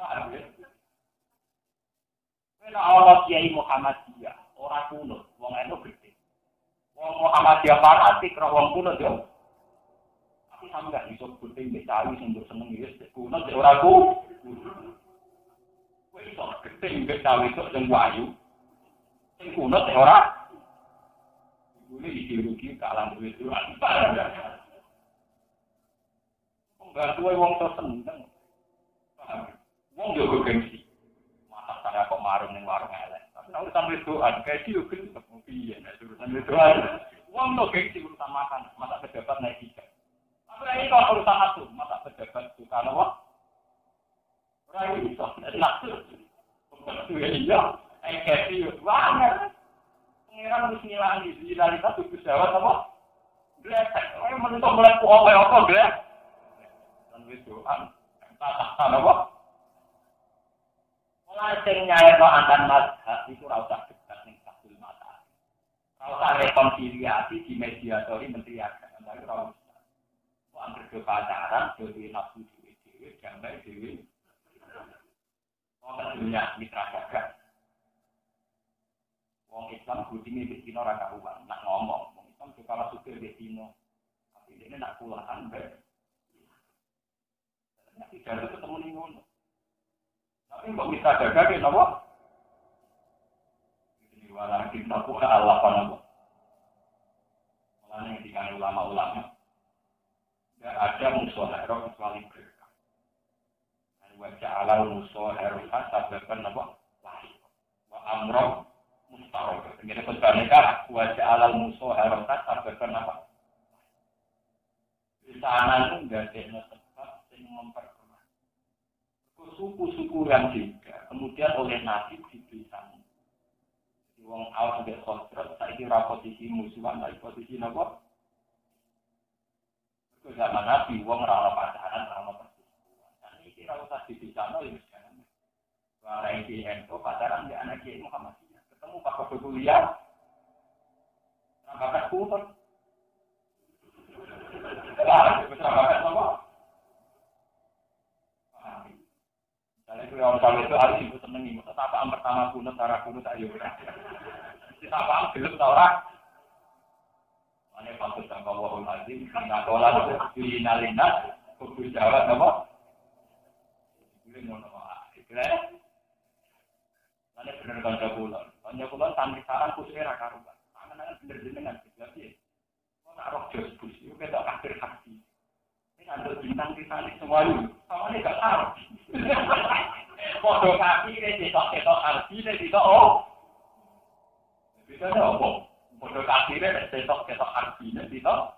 Paham ya? Kalau Allah Kiai Muhammadiyah, orang kuno, wong itu gede. Wong Muhammadiyah fanatik, wong kuno yo. Tapi sama gak iso gede mecawi sing seneng ya kuno ora ku. Kowe iso gede mecawi sok sing wayu. Sing kuno ora. Ini ideologi kalah duit itu. Enggak tuwe wong to seneng. Wong yo gengsi. Masa saya kok marung ning warung elek. Tapi nek sampe doan kae yo gengsi piye nek urusan doan. Wong to gengsi urusan makan, masa pejabat naik tiga. Tapi ini kalau urusan nafsu, masa pejabat suka apa? Ora iso nafsu. Nafsu ya iya. Engkesi banget. Pengiran wis ngilangi dinalita tuku jawab apa? Gletek. Menentu mulai kuwi apa glek. Dan wis doan. Tatahan apa? Mulai sing nyairno antan mazhab iku ora usah debat ning Abdul Mata. Ora usah rekonsiliasi di mediatori menteri agama. Tapi ora usah. Kok anggere pacaran dhewe nafsu dhewe damai dhewe. Kok dunia mitra dagang. Wong Islam budine wis dina ora karuan, nak ngomong. Wong Islam juga kalau suka wis dina. Tapi ini nak kulahan bae. Nek tidak ketemu ning ngono. Tapi kok bisa dagang ya napa? Ini wala kita buka Allah panapa. Mulane dikane ulama-ulama. Enggak ada musuh hero kecuali mereka. Dan wajah alal musuh hero sababkan apa? Lain. Wa amro mustahil. Jadi sebenarnya wajah alal musuh harus sababkan apa? Di sana itu nggak ada tempat yang memperkeruh. Suku-suku yang juga kemudian oleh nasib diberi sana. Jadi wong awal sudah kontrak, saya kira posisi musuhan, tapi posisi apa? Ke zaman Nabi, wong ora pacaran, ora perselingkuhan. Dan ini kira usah di sana ya jangan. Orang yang pacaran di anak Kiai Muhammad. Ketemu Pak Guru kuliah, bakat kumpul. Bakat apa? Kalau itu harus ibu senengi, apaan pertama kunut, cara kunut ayo. Apaan belum tahu orang. Ini patut sama wahul azim, ngatolah di nalina, kudu jawab apa? Boleh ngono wae. Ini benar kanca kula. Kanca kula santri sarang kusire ra karuan. Angen-angen bener jenengan iki. Kok tak roh jos bus yo ketok kafir hati. Ini kanca bintang kisane semua lu. Samane gak tahu. Foto kaki iki ketok arti iki oh. Bisa opo? Foto kaki iki ketok arti iki Kowe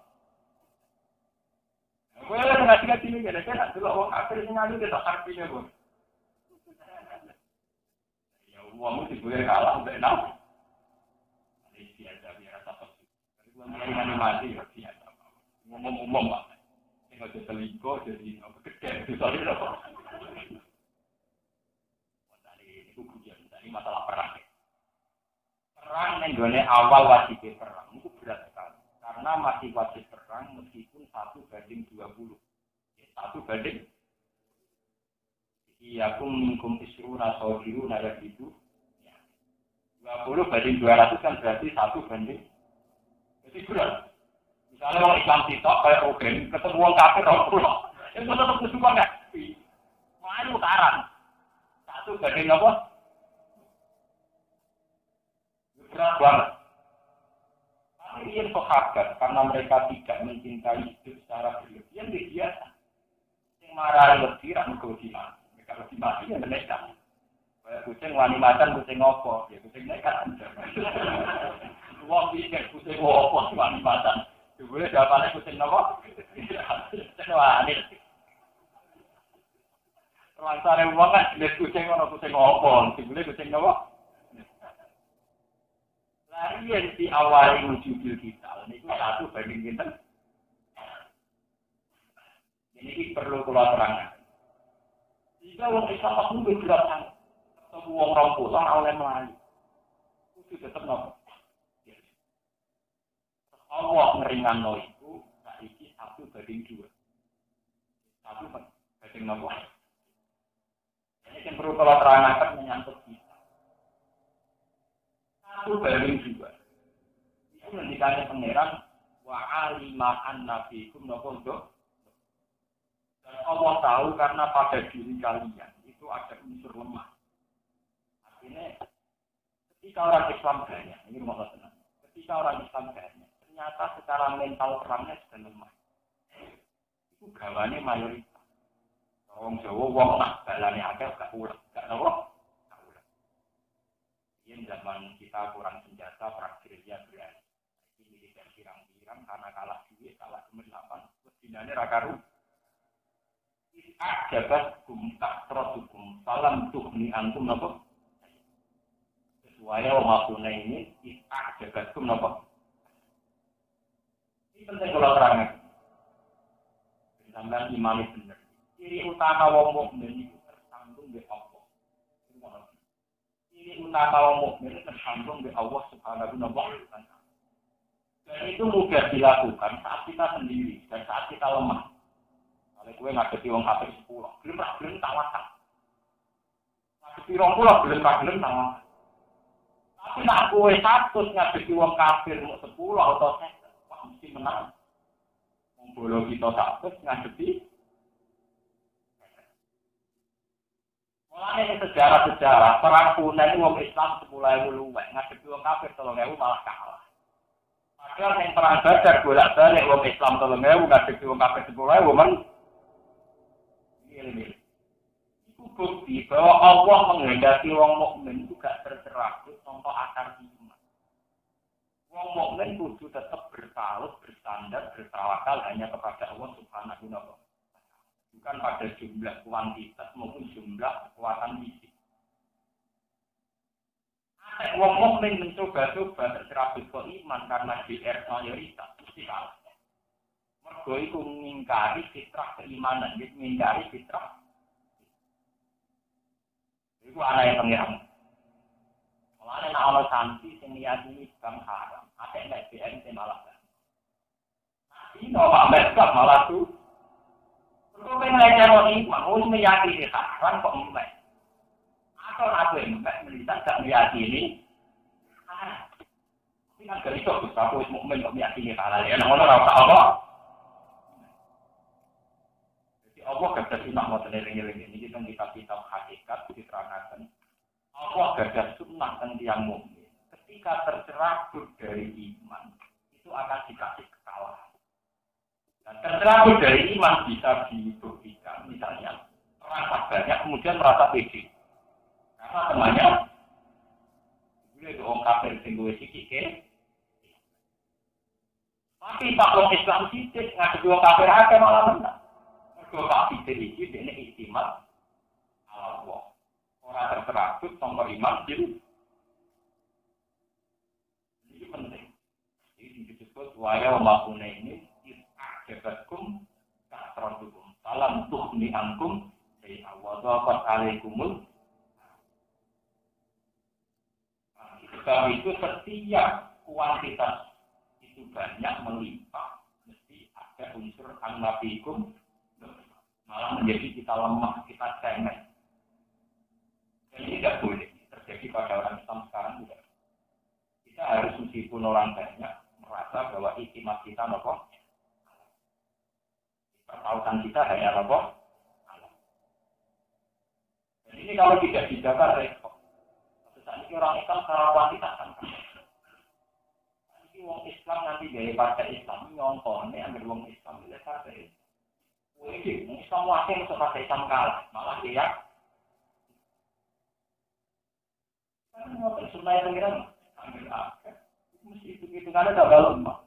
ora ngerti iki ngene kan delok wong kafir sing ngalu ketok artine kok. Uangmu boleh kalah sampai enam. Ini biasa biasa pasti. Kalau uang yang mati ya biasa. Ngomong pak. Ini kalau selingkuh jadi gede itu soalnya apa? Tadi ini ujian tadi masalah perang. Perang yang awal wajib perang itu berat sekali. Karena masih wajib perang meskipun 1:20. 1:20. Iya, aku minkum isruna sawiruna ya gitu. 20/200 kan berarti 1:. Jadi berat. Misalnya orang Islam sitok kayak Rogen, ketemu orang kafir orang pulau. Itu tetap kusuka nggak? Malu utaran. 1:. Apa? Berat banget. Tapi ini sahabat karena mereka tidak mencintai hidup secara berlebihan biasa. Yang marah lebih ragu gimana? Mereka lebih mati yang mereka. Kucing wani macan kucing ngopo, ya kucing nekat aja. Wong pikir kucing ngopo wani macan. Dibule jawabannya kucing ngopo? Kucing wani. Langsare wong kan jenis kucing ono kucing ngopo, dibule kucing ngopo? Lari yang di awal menuju kita, niku 1:. Ini perlu kula terangkan. Jika wong Islam pun berat wong 20 oleh melayu. Itu tetap nopo. Allah ngeringanno itu saiki 1:2. 1:2 nopo. Ini yang perlu kalau terangkan menyangkut kita. 1:2. Itu ngendikane pangeran wa alimaan nabikum nopo do. Dan Allah tahu karena pada diri kalian itu ada unsur lemah. Ini ketika orang Islam banyak, ini rumah tenang. Ketika orang Islam banyak, ternyata secara mental perangnya sudah lemah. Itu gawane mayoritas. Orang Jawa, wong nak balane akeh gak ulah, gak tahu. Ini zaman kita kurang senjata, praktiknya berani. Ini militer pirang-pirang karena kalah duit, kalah kemerlapan, dinane ra karu. Jabat kum tak terus hukum, salam tuhni antum napa? Waya makuna ini itak jagatkum napa? Ini penting kalau terangkan. Sampeyan imane bener. Ciri utama wong mukmin iku tersambung mbek Allah. Ciri utama wong mukmin tersambung mbek Allah Subhanahu wa taala. Dan itu mudah dilakukan saat kita sendiri dan saat kita lemah. Kalau kowe ngadepi wong kafir 10, gelem tawasan. Ngadepi 20 gelem tawasan. Tapi nak kowe 100 ngadepi wong kafir mau 10 atau 100, wah mesti menang. Bolo kita takut ngadepi. Mulane sejarah-sejarah perang Hunain wong Islam 10.000 luwih, ngadepi wong kafir 3.000 malah kalah. Padahal yang perang Badar bolak-balik wong Islam 3.000 ngadepi wong kafir 10.000 men. Ini. Itu bukti bahwa Allah menghendaki wong mukmin itu gak tercerabut tanpa akar iman. Wong mukmin kudu tetap bertaut, bersandar, bertawakal hanya kepada Allah Subhanahu wa taala. Bukan pada jumlah kuantitas maupun jumlah kekuatan fisik. Ada wong mukmin mencoba-coba tercerabut ke iman karena GR mayoritas mesti kalah. Mergo iku ngingkari fitrah keimanan, ngingkari fitrah. Iku ana yang pengiran. Mulane nek ana santri sing niyati Islam haram, akeh nek BN malah. Ini malah mereka malah tuh. Kalau pengen cara ini, mau meyakini haram kok mbak. Atau aku yang mbak melihat tak meyakini. Tapi kan dari itu aku mukmin kok meyakini halal ya. Namun orang tak Allah. Jadi Allah kerja sunnah mau teneling-eling ini kita hakikat diterangkan. Allah gadah sunnah tentang yang mukmin. Ketika tercerabut dari iman, itu akan dikasih kekalahan. Dan tercerabut dari iman bisa dibuktikan, misalnya merasa banyak kemudian merasa pede. Karena temannya, boleh orang kafir tinggal sikit. Tapi tak orang Islam sikit, ngadepi orang kafir aja malah menang. Mergo kafir iki dene istimewa Allah. Orang tercerabut tanpa iman jadi. Ini penting. Ini disebut waya makuna ini jabatkum kasratukum. Salam tuhni angkum dari Allah waqad alaikumul. Sebab itu setiap kuantitas itu banyak melimpah, mesti ada unsur an-nafikum, malah menjadi kita lemah, kita cengeng. Dan ini tidak boleh terjadi pada orang Islam sekarang juga. Kita harus meskipun orang banyak merasa bahwa iktimat kita nopo, pertautan kita hanya nopo. Dan ini kalau tidak dijaga repot. Saat ini orang Islam secara kuantitas kan. Ini orang Islam nanti dari partai Islam nyontohnya ambil orang Islam lihat partai. Wih, Islam wasih masuk partai Islam kalah, malah dia. Kan mau tersunai pengiran ambil akhir. Mesti itu karena tak lemah.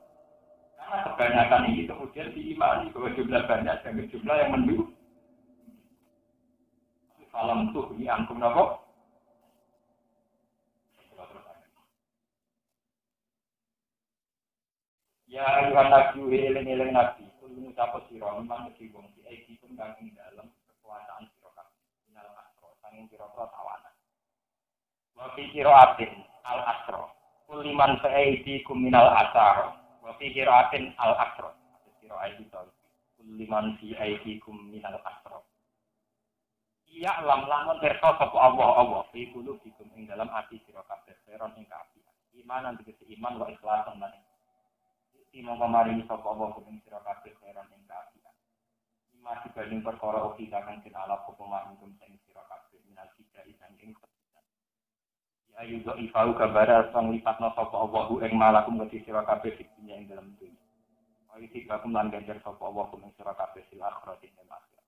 Karena kebanyakan ini kemudian diimani bahwa jumlah banyak dan jumlah yang mendukung. Salam tuh ini angkum nopo. Ya ayuhan nabi eling-eling nabi kulo ngucap sira memang mesti wong iki pun kang ing dalem kekuasaan sira kabeh minal asro sanging pira-pira tawanan. Wa fi qiraatin al asro kuliman fa'idi kuminal asar wa fi qiraatin al asro qiraat itu kuliman fi aidi kuminal asro. Iya lam lamun pirsa sapa Allah fi qulubikum ing dalam ati sira kabeh seron ing kabeh. Iman lan tegese iman wa ikhlasan lan Imam kemarin sapa Allah kuning sira kabeh khairan ing kaafian. Ima dibanding perkara ugi kang den alap apa manungkum sing sira kabeh minal hidayah sanging kebenaran. Ya yudo ifau kabara sang lipatna sapa Allah ing malakum gati sira kabeh dinya ing dalam dunya. Ayo dikakum lan ganjar sapa Allah kuning sira kabeh sil akhirat ing akhirat.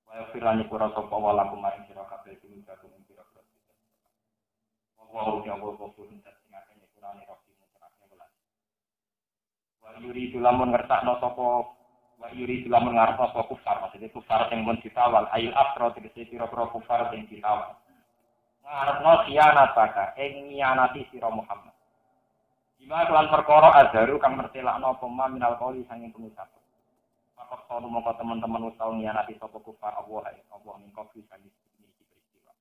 Wa firani pura sapa Allah lakum maring sira kabeh ing dalam sira kabeh. Allah ya Allah pun sing akeh kurane wa yuri lamun ngertakno sapa wa yuri lamun ngarepno sapa kufar maksudnya kufar sing mun ditawal ayil asra tegese pira-pira kufar sing ditawal ngarepno khianataka ing nyianati sira Muhammad. Bima kelan perkara azharu kang mertelakno apa minal qauli sanging pengucap. Apa sono mongko teman-teman wis tau nyianati sapa kufar Allah mingko bisa iki peristiwa.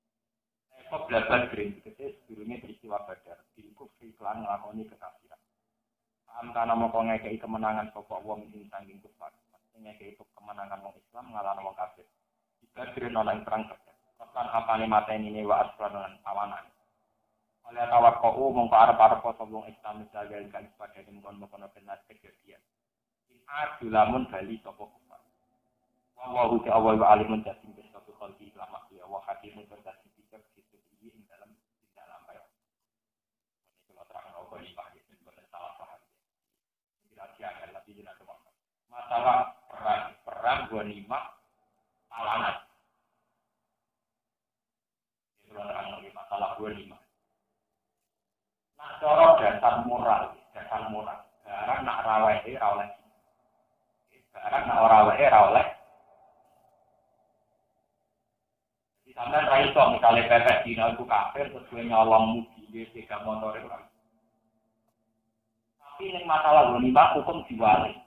Kok blabar green tegese sedurunge peristiwa Badar, diukur iklan nglakoni kekafiran. Amkana mongko ngekeki kemenangan sapa wong ing sanging kufar. Ngekeki kemenangan wong Islam ngalahno wong kafir. Badar ana ing perang Badar. Kan apane mateni ne wa aslan awanan. Oleh tawakkau mongko arep-arep sapa Islam jagal kan pada mengkon-mengkon benar kejadian. Adu lamun bali sapa kufar. Wa huwa alimun jasim sapa kalbi lama ya wa hakimun berjasim pikir iki ing dalam bae. Ini kalau terang apa iki Pak iki bener salah paham. Kira-kira ada lebih jelas masalah perang ghanimah alangan. Itu terang lagi masalah ghanimah. Nah, cara dasar moral. Barang nak rawehe ra oleh. Barang nak ora wae ra oleh. Di sampean ra iso misale pepes dina iku kafir terus kowe nyolong mugi sega motor ora. Tapi ning masalah ghanimah hukum diwali.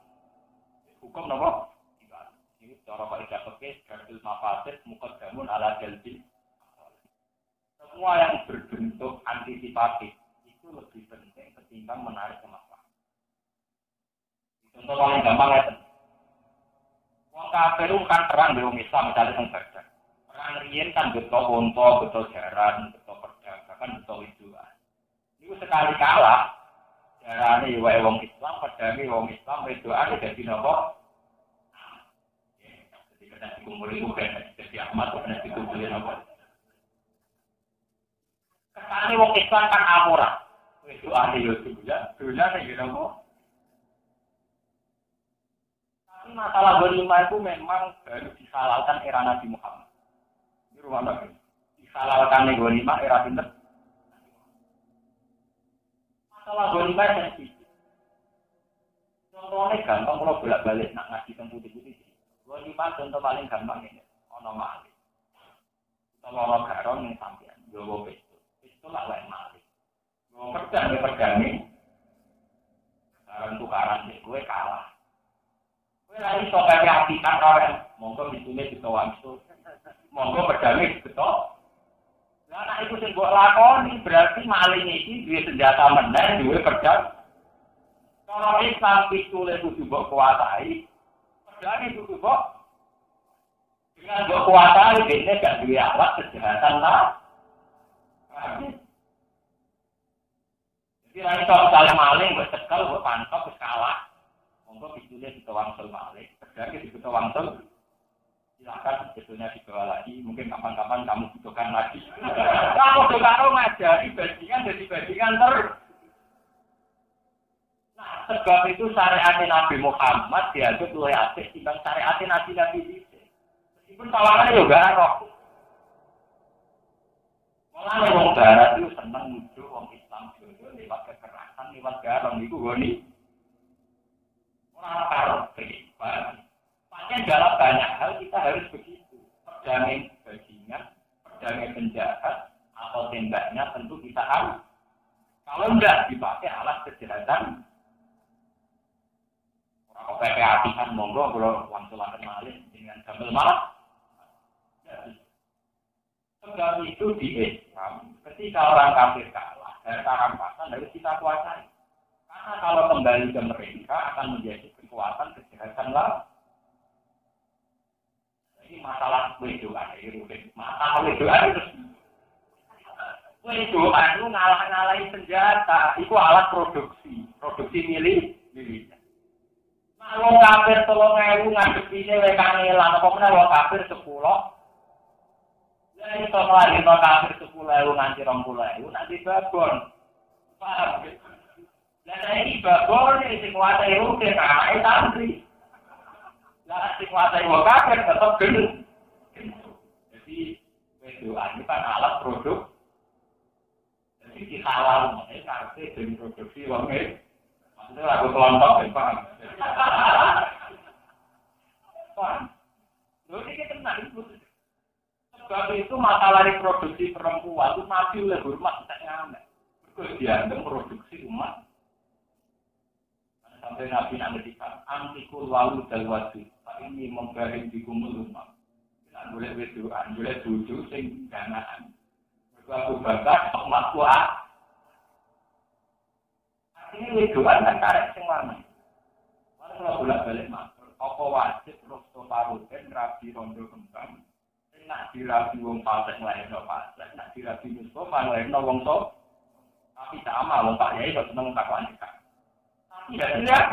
Hukum napa? Diwali. Ini cara kok dapetke gadul mafasid muqaddamun ala jalbil. Semua yang berbentuk antisipatif itu lebih penting ketimbang menarik kemaslahatan. Contoh paling gampang ya. Wong kafir kan perang dengan Islam misalnya teng Badar. Perang riyen kan beto unta, beto jaran, beto pedang, bahkan beto widuan. Niku sekali kalah jarane wae wong Islam, pedange wong Islam, widuane dadi napa? Jadi kada dikumpul iku kan dadi amat kok nek dikumpul napa. Kesane wong Islam kan amora. Widuane yo dolan yo napa? Masalah ghanimah itu memang baru dihalalkan era Nabi Muhammad. Ini rumah Nabi. Dihalalkan ghanimah era pinter. Masalah ghanimah sensitif. Contohnya gampang kalau bolak-balik nak ngaji tentang putih-putih. Ghanimah contoh paling gampang ini. Ono malih. Kalau garon yang sampean, gowo pistol lah lain malih. Gowo pedang ini. Sekarang tukaran sih gue kalah. Lagi sobat yang tidak rawat, monggo ditulis di kawansu, monggo berdamai betul. Nah, anak itu sing mbok lakoni berarti maling iki duwe senjata meneh, duwe pedang. Kalau Islam ditulis kudu mbok kuasai, pedang itu kudu mbok. Dengan mbok kuasai dene gak duwe alat kejahatan lah. Jadi lagi soal maling mbok cekel, mbok pantok wis kalah. Monggo ditulis di Wangsul Malik, terjadi di Wangsul. Silakan sebetulnya dibawa lagi, mungkin kapan-kapan kamu butuhkan lagi. Kamu karo ngajari bajingan jadi bajingan terus. Nah, sebab itu syariat Nabi Muhammad dianggap luwih apik timbang syariat Nabi itu. Meskipun tawarannya juga roh. Malah wong barat itu seneng nuduh wong Islam jodoh lewat kekerasan, lewat garong iku goni. Orang beriman. Makanya dalam banyak hal kita harus begitu. Perdamaian bajingan, perdamaian penjahat, atau tembaknya tentu kita harus. Kalau enggak dipakai alat kejahatan, orang pakai hatikan monggo kalau wangsulan malih dengan gambar malah. Sebab itu di Islam, ketika orang kafir kalah, harta rampasan harus kita kuasai. Karena kalau kembali ke mereka akan menjadi kekuatan kejahatan lah. Ini masalah wedoan, masalah wedoan itu. Wedoan itu ngalah-ngalahin senjata, itu alat produksi milik. Nah, wong kafir 3.000 ngadepine wae kangelan, apa meneh wong kafir 10. Lah iso lagi wong kafir 10.000 nganti 20.000 nanti babon. Paham gitu? Lah ini babon sing kuasai rutin anake santri. Lah sing kuasai wong kafir tetep gendut. Jadi wedoan itu kan alat produk. Jadi dihalal nek karepe dene produksi wong e. Maksudnya lagu kelompok paham. Paham. Lho iki tenan iku. Sebab itu masalah reproduksi perempuan itu Nabi oleh hormat tidak nyaman. Terus dianggap produksi umat. Sampai Nabi nak ngedikan antikul walu dan wajib. Ini membaring di kumul umat. Tidak boleh berdoa, boleh duduk sing ganaan. Aku bakat umat kuat. Ini berdoa dan karek sing warna. Mana kalau bolak-balik matur, apa wajib terus toparuten rabi rondo kembang. Nak dirabi wong fasik nglairno fasik, nak dirabi Mustafa nglairno wong sok. Tapi tak amal wong Pak Yai kok seneng takwan cekak. Tapi ya dilihat.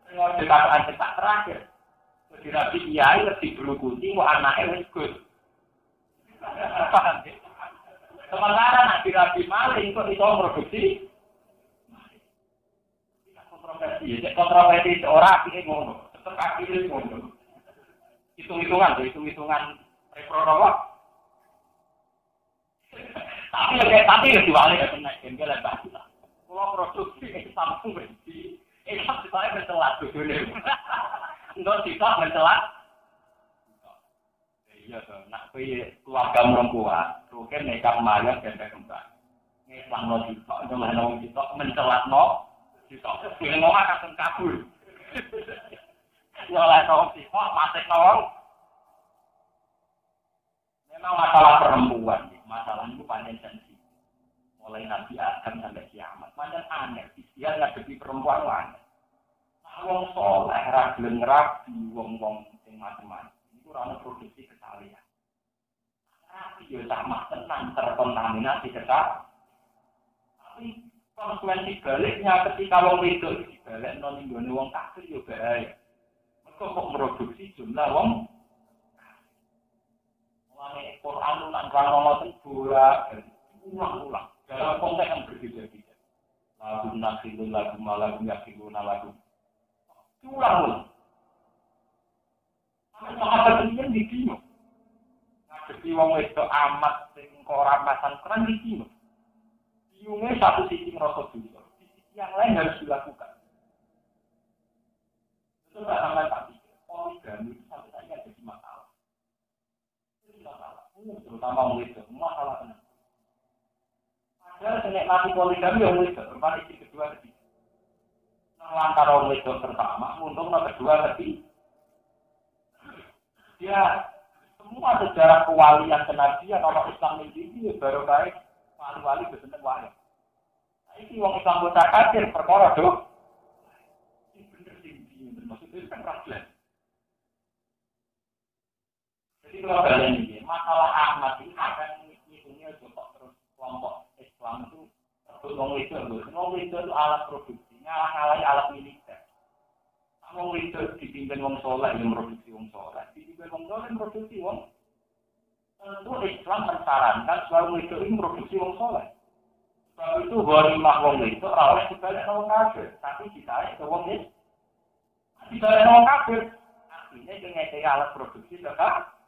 Kalau dikatakan cekak terakhir. Dirabi Kiai lebih berlukuti kok anake wis gus. Sementara nak dirabi maling kok iso produksi. Kontroversi ora iki ngono. Tetep akhire ngono. Hitung-hitungan reproduksi. Tapi diwali ya kena jengkel lah. Kalau produksi Samsung berhenti, saya mencelat dulu. Enggak tidak mencelat. Iya tuh, nak keluarga perempuan, rugen nekap mayat dan kembang. Ngelang no sitok, ngelang no sitok, mencelat no sitok. Pilih ngomong akan kabur. Ngelang no sitok, masih nolong. Memang masalah perempuan, masalah itu panjang sensitif. Mulai Nabi Adam sampai kiamat, panjang aneh. Dia ngadepi perempuan aneh. Nah, wong soleh, ragilin rabi, wong-wong yang macam-macam. Itu rana produksi kesalahan. Tapi ya sama tenang, terkontaminasi kesalahan. Tapi konsekuensi baliknya ketika wong itu dibalik, non-inggone wong kafir ya bahaya. Mereka kok produksi jumlah wong mengenai Quran lan rangka ulang-ulang dalam konteks yang berbeda-beda. Lagu nakhilun, lagu malagu, yakhilun, lagu ulang-ulang. Sahabat ini kan dibingung. Ngadepi wong itu amat sing ora pasan keren dibingung. Bingungnya satu sisi ngerasa dosa, sisi yang lain harus dilakukan. Itu nggak sampai tadi. Poligami itu sampai tadi ada di masalah. Terutama murid, masalah benar. Padahal senek mati poligami yang murid, terutama istri kedua ketiga. Lantar murid pertama, untung kedua ketiga. Ya, semua sejarah kewalian kenabian orang Islam ini baru baik wali-wali berseneng wali. Nah, ini orang Islam bocah kafir perkara doh. Ini bener sih, maksudnya kan raglan. Jadi kalau kalian ini, masalah Ahmad ini akan ngitungnya juga terus kelompok Islam itu wong itu alat produksi, ngalah-ngalahi alat militer. Wong itu dipimpin wong soleh yang produksi wong soleh, dipimpin wong soleh yang produksi wong. Tentu Islam mensarankan selalu itu produksi wong soleh. Sebab itu gharimah wong itu rawat dibalik wong kafir, tapi ditarik ke wong itu. Dibalik wong kafir, artinya dengan alat produksi tetap.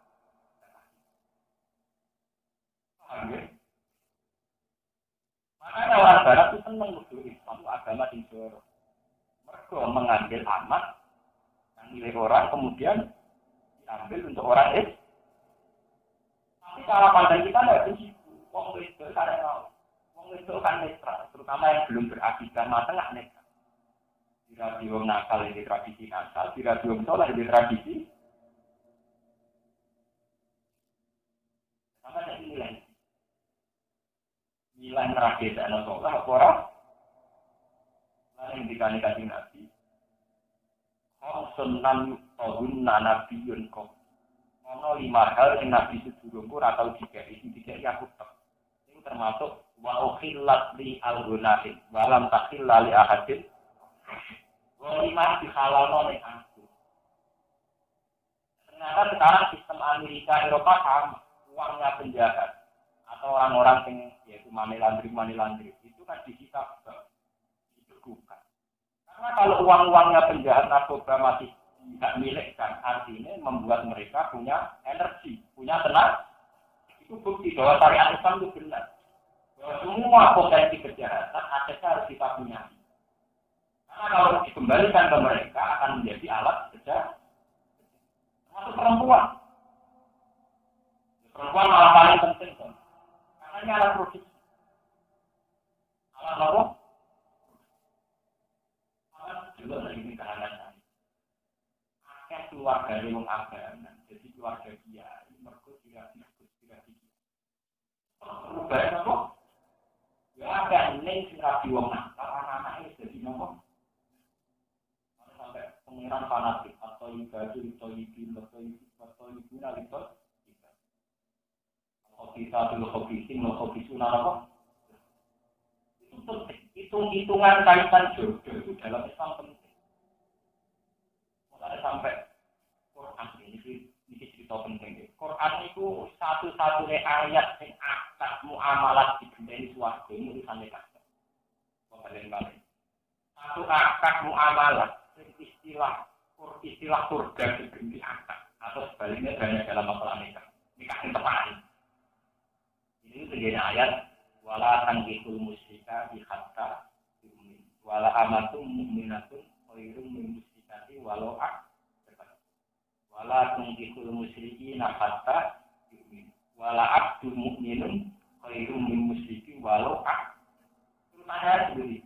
Makanya orang Barat itu senang untuk Islam itu agama yang jorok. Mereka mengambil amat yang milik orang kemudian diambil untuk orang itu. Tapi cara pandang kita tidak begitu. Wong itu kan netral, terutama yang belum berakidah mateng netral. Dirabi wong nakal ini tradisi nakal, dirabi wong soleh ini tradisi. Sama ada nilai. Nilai terakhir dan sholat orang lain dikali-kali Nabi Khomsunan tahun nabiyun kok ono 5 hal yang Nabi sebelumku atau 3 aku tak ini termasuk wa ukhillat li al-gunahin walam takhilla li ahadin wa 5 dihalalno ning aku. Ternyata sekarang sistem Amerika Eropa sama uangnya penjahat atau orang-orang yang yaitu money laundry itu kan disita dibekukan. Karena kalau uang-uangnya penjahat narkoba masih tidak milik kan artinya membuat mereka punya energi, punya tenaga. Itu bukti bahwa syariat Islam itu benar. Bahwa semua potensi kejahatan asetnya harus kita punya. Karena kalau dikembalikan ke mereka akan menjadi alat kejahatan. Termasuk perempuan perempuan malah paling penting kok. Karena ini alat produksi. Alat apa? Alat juga ini kehangatan. Akhirnya keluarga yang mengagama. Jadi keluarga dia. Mereka tidak. Perubahan apa? Ya ada ini singkat wong nakal. Anak-anak ini jadi apa? Sampai pengiran fanatik. Atau ibadah, atau ibu nalitot. Kita dulu hobi sing, hobi sunnah apa? Itu penting. Hitung-hitungan kaitan jodoh itu dalam Islam penting. Mulai sampai Quran ini cerita penting. Quran itu satu-satunya ayat yang akad muamalah di dunia suarga ini urusan nekatnya. Kembali. Satu akad muamalah istilah surga di dunia akad atau sebaliknya banyak dalam masalah nikah. Nikah yang tepat. Ini terjadi ayat wala tangkihul musyrika bi hatta yu'min wala amatum mu'minatun khairum min musyrikati walau wala tangkihul musyrikina hatta yu'min wala abdu mu'minun khairum min musyriki walau terus ayat ini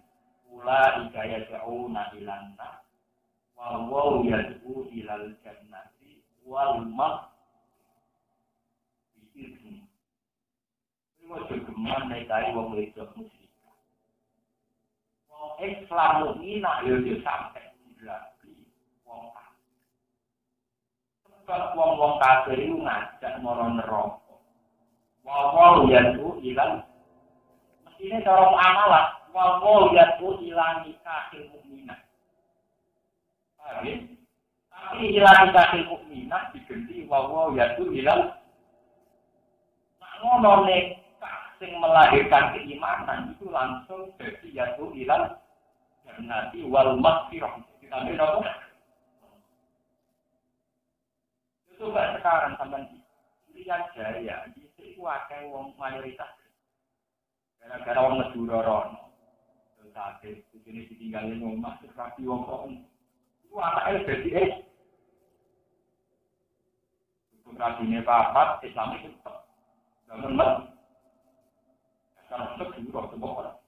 ula ikaya ja'una ilanna wa waw yad'u ilal jannati wal mag bi'izni Wong geman nek kaya wong wedok musik. Wong Islam ini nak yo sampai dilapi wong kafir. Sebab wong kafir itu ngajak mara neraka. Wong yaitu ilang mestine cara amalan, wong yaitu ilang nikahil mukminah. Tapi ilang nikahil mukminah diganti wong yaitu ilang ngono nek sing melahirkan keimanan itu langsung jadi yaitu ilang jannati wal maghfirah. Kita lihat apa? Coba sekarang sampean lihat Jaya, itu akeh wong mayoritas. Gara-gara wong Madura rono. Terus akeh ini ditinggalin omah terus rapi wong kok. Itu anake dadi Hukum rabine papat Islam itu tetep. Namun kalau itu juga semua orang.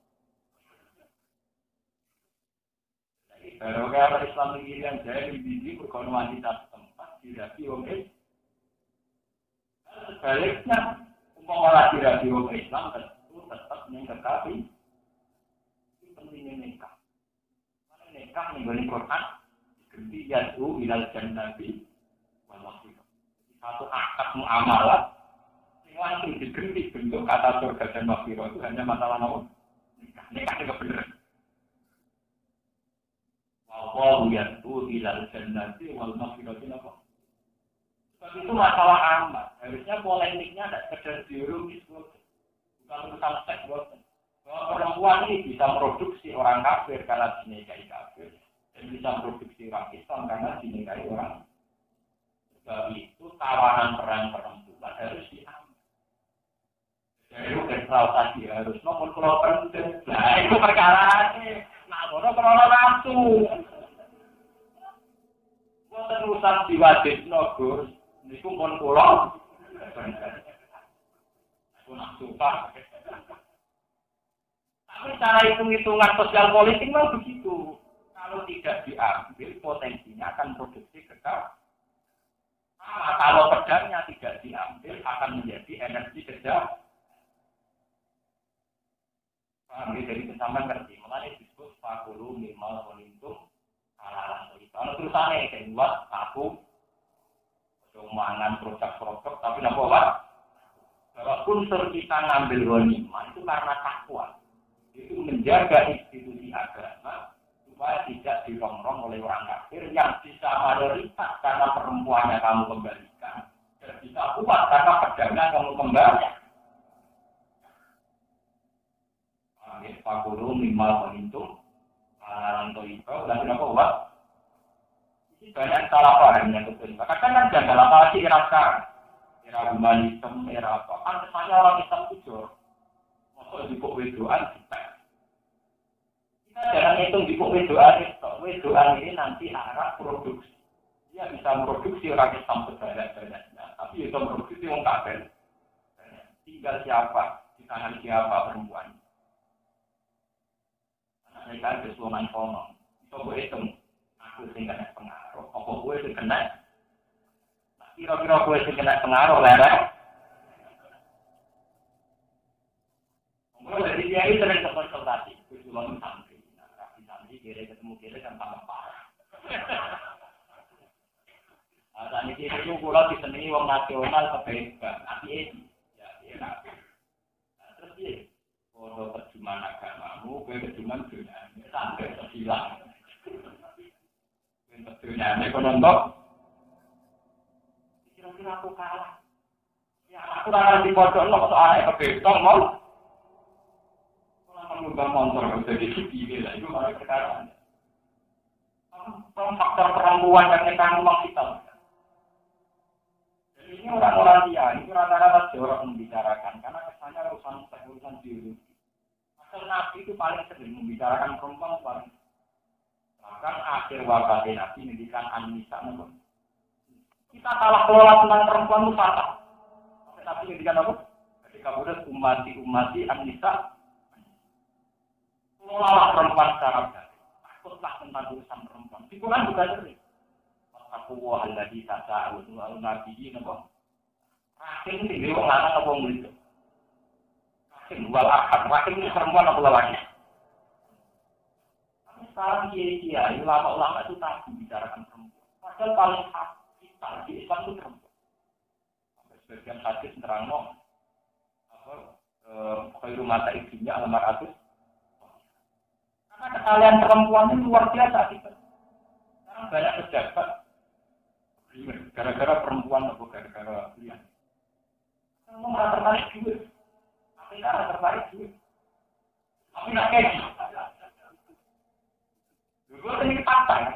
Kalau orang Islam ini yang jaya di berkonon wanita tempat dirapi oleh sebaliknya umpama dirapi oleh Islam tentu tetap mengkekapi itu pentingnya nikah. Karena nikah mengenai Quran diganti yaitu ilal jannati wal maghfirah. Satu akad muamalah langsung diganti bentuk kata surga dan maghfirah itu hanya masalah nomor nikah itu benar. Wallahu yatu ilal jannati wal maghfirah apa? Sebab itu masalah amat. Harusnya polemiknya ada sekedar biologis, bukan urusan seks. Bahwa perempuan ini bisa produksi orang kafir karena dinikahi kafir dan bisa produksi orang Islam karena dinikahi orang. Sebab itu tawanan peran perempuan harus diambil. Itu kesal tadi harus nomor pulau penting. Nah itu perkara ini. Nah bodoh perlu langsung. Gua terusan diwajib Gus. Niku pun pulau. Aku nak suka. Tapi cara hitung-hitungan sosial politik memang begitu. Kalau tidak diambil potensinya akan produksi kekal. Kalau pedangnya tidak diambil akan menjadi energi kejam. Jadi bersama ngerti, makanya disebut fakulu minimal konintum halalan. Kalau terusannya kayak buat aku, mangan produk-produk, tapi napa Pak? Kalau unsur kita ngambil ghanimah itu karena takwa, itu menjaga institusi agama supaya tidak dirongrong oleh orang kafir yang bisa mayoritas karena perempuannya kamu kembalikan dan bisa kuat karena pedangnya kamu kembalikan. Fakulu minimal konintum halalan toibah dan kenapa Pak? Ini banyak salah paham yang betul. Kadang kan jangan apalagi era sekarang, era humanisme, era apa? Kan kesannya orang Islam itu jor. Masuk di buku wedoan kita jangan hitung di buku wedoan itu. Wedoan ini nanti arah produksi. Dia bisa memproduksi orang Islam sebanyak-banyaknya, tapi itu memproduksi orang kafir tinggal siapa, di tangan siapa perempuan. Anak mereka ada suaman kono, coba hitung, aku sing kena pengaruh, apa gue sing kena? Nah, kira-kira gue sing kena pengaruh lereng. Kalau dari dia itu sering konsultasi, gue cuma santri, rapi santri, kira ketemu kira kan tambah parah. Saat ini itu kalau disenangi wong nasional kebaikan, hati ya, terus dia, kalau terjemahan agamamu, gue terjemahan dunia, sampai terhilang. Gue terjemahan ekonomi, kira-kira aku kalah. Ya, aku kalah di pojok lo, atau aneh kebaikan, mau? Kalau mengubah motor, jadi sipil, itu malah sekarang. Faktor perempuan yang kita ngomong kita. Ini orang-orang dia, itu rata-rata orang membicarakan, karena kesannya urusan biologi. Asal Nabi itu paling sering membicarakan perempuan paling. Bahkan akhir wabah Nabi mendikan An-Nisa. Kita salah kelola tentang perempuan itu fatal. Nabi mendikan apa? Ketika udah umati An-Nisa, kelola perempuan secara baik. Takutlah tentang urusan perempuan. Di Quran juga sering. Aku wahalladzi tasa'alun wa nabiyyin apa? Rahim iki wong lanang apa wong wedok? Rahim wal ahad, rahim ini perempuan apa lelaki? Sekarang kiai ulama itu tak membicarakan perempuan. Padahal paling kita di Islam itu perempuan. Sebagian hadis nerangno apa khairu mata ibunya al-mar'atu. Karena kesalahan perempuan itu luar biasa kita. Sekarang banyak pejabat gara-gara perempuan atau gara-gara pilihan. Kamu nggak tertarik juga. Tapi nggak tertarik juga. Tapi nggak kayak gitu. Gue ini fakta ya.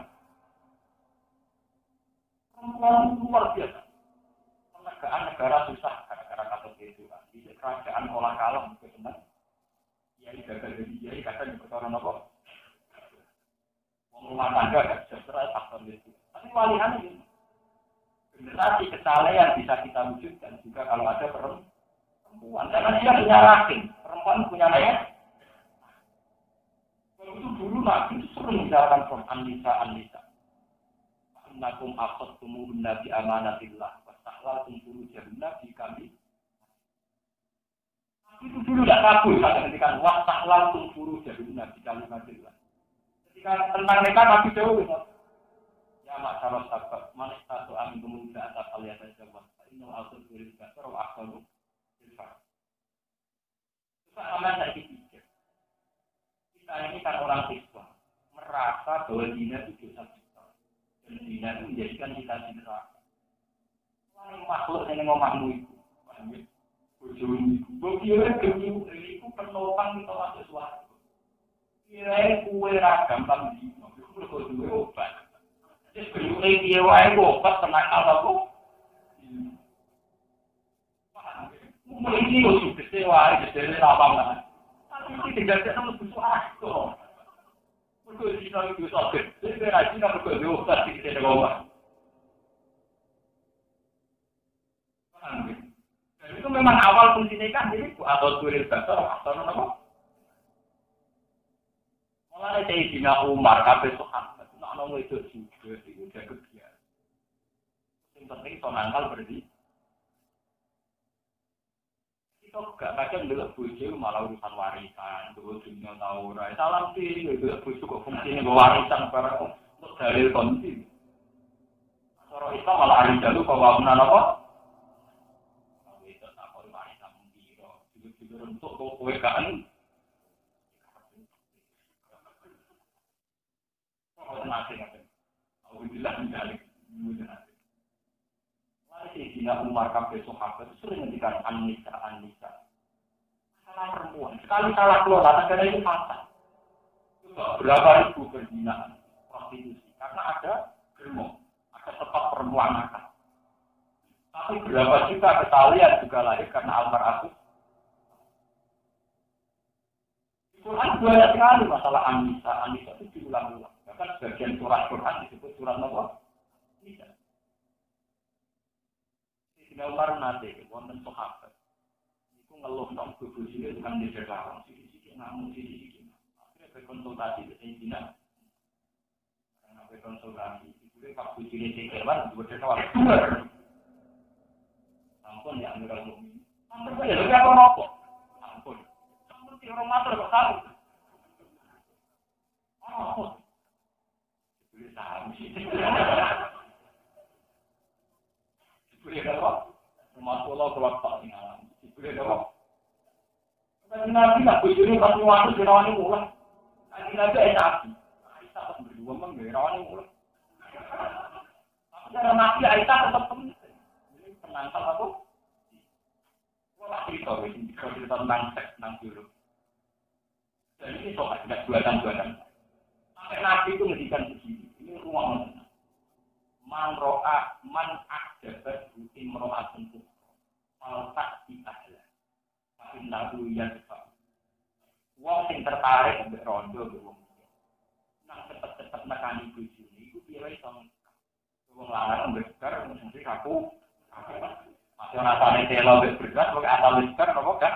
Perempuan luar biasa. Penegaan negara susah gara-gara kasus itu kan. Di kerajaan olah kalem itu benar. Kiai gagal jadi kiai kadang berkorban apa? Rumah tangga gak sejahtera faktor itu. Tapi walihan ini. Generasi kesalahan bisa kita wujudkan juga kalau ada perempuan. Karena dia punya rahim, perempuan punya naya. Kalau itu dulu Nabi itu sering menjalankan Quran An-Nisa. Annakum aqadtumuhun nabi amanatillah wastahlaltum furujahun nabi kami. Itu dulu tidak kabul saat ketika wastahlaltum furujahun nabi kalimatillah. Ketika tentang mereka Nabi jauh. Ya masalah sahabat, manis satu angin kemudian atas alias jawab. Ini auto tulis dasar atau akal silfar. Kita aman dari pikir. Kita ini kan orang siswa merasa bahwa dina itu dosa besar dan dina itu menjadikan kita di neraka. Orang makhluk yang ngomongmu itu, bujuni, bujuni itu penopang kita masuk suatu. Kira kue ragam tam di, itu kue obat. Jadi beri dia wae obat tenang apa mungkin ini usul kecewa, jadi lapang lah. Tapi tidak ada sesuatu. Betul sih kalau itu soal. Jadi berarti nak betul obat tidak ada obat. Dan itu memang awal fungsinya kan jadi atau tulis dasar atau apa? Mulai dari Sayyidina Umar sampai Sahabat, nak nongol itu juga itu udah kebiasaan. Yang penting sonangkal berarti. Kita gak kadang dulu bojo malah urusan warisan, dulu dunia tahu ora. Salam sih, dulu bojo kok fungsinya warisan barang untuk dalil konti. Cara Islam malah hari dulu kawanan apa? Kalau itu tak kau warisan biro, juga untuk kowe kan. Kalau nanti kan, alhamdulillah menjadi mudah. Sayyidina Umar kabeh sahabat sering ngendikan An-Nisa. Salah perempuan. Sekali salah kelola negara itu fatal. Berapa ribu berzina prostitusi karena ada germo, ada tempat perempuan nakal. Tapi berapa juta kesalahan juga lahir karena almarhum. Itu kan banyak sekali masalah An-Nisa itu diulang-ulang. Bahkan sebagian surat Quran disebut surat apa? Nisa. Tidak Umar nanti, wonten sahabat. Iku ngeluh dong tubuh sini kan di dekat sisi namun sisi akhirnya berkonsultasi ke Cina karena berkonsultasi itu pak sini sekelan dua dekat ampun ya ambil kamu ampun ya lebih apa nopo ampun si orang matur kok tahu oh boleh tahu sih boleh apa rumah pulau keluar tak tinggal boleh apa nabi nak bujuni pas waktu dirawani ulang nabi nabi Aisyah pas berdua menggerawani ulang tapi cara nabi Aisyah tetap penangkal aku wah cerita tentang seks tentang dulu dan ini soal tidak buatan sampai nabi itu mendikan begini ini ruang man ro'a man akdabat imro'atun faltak ditahla tapi lalu ya sebab wong sing tertarik ambek rondo wong nang cepet-cepet nekani bojone iku piye wae iso wong lanang mbekar mesti aku masih rasane telo mbek berat kok asal mbekar apa kan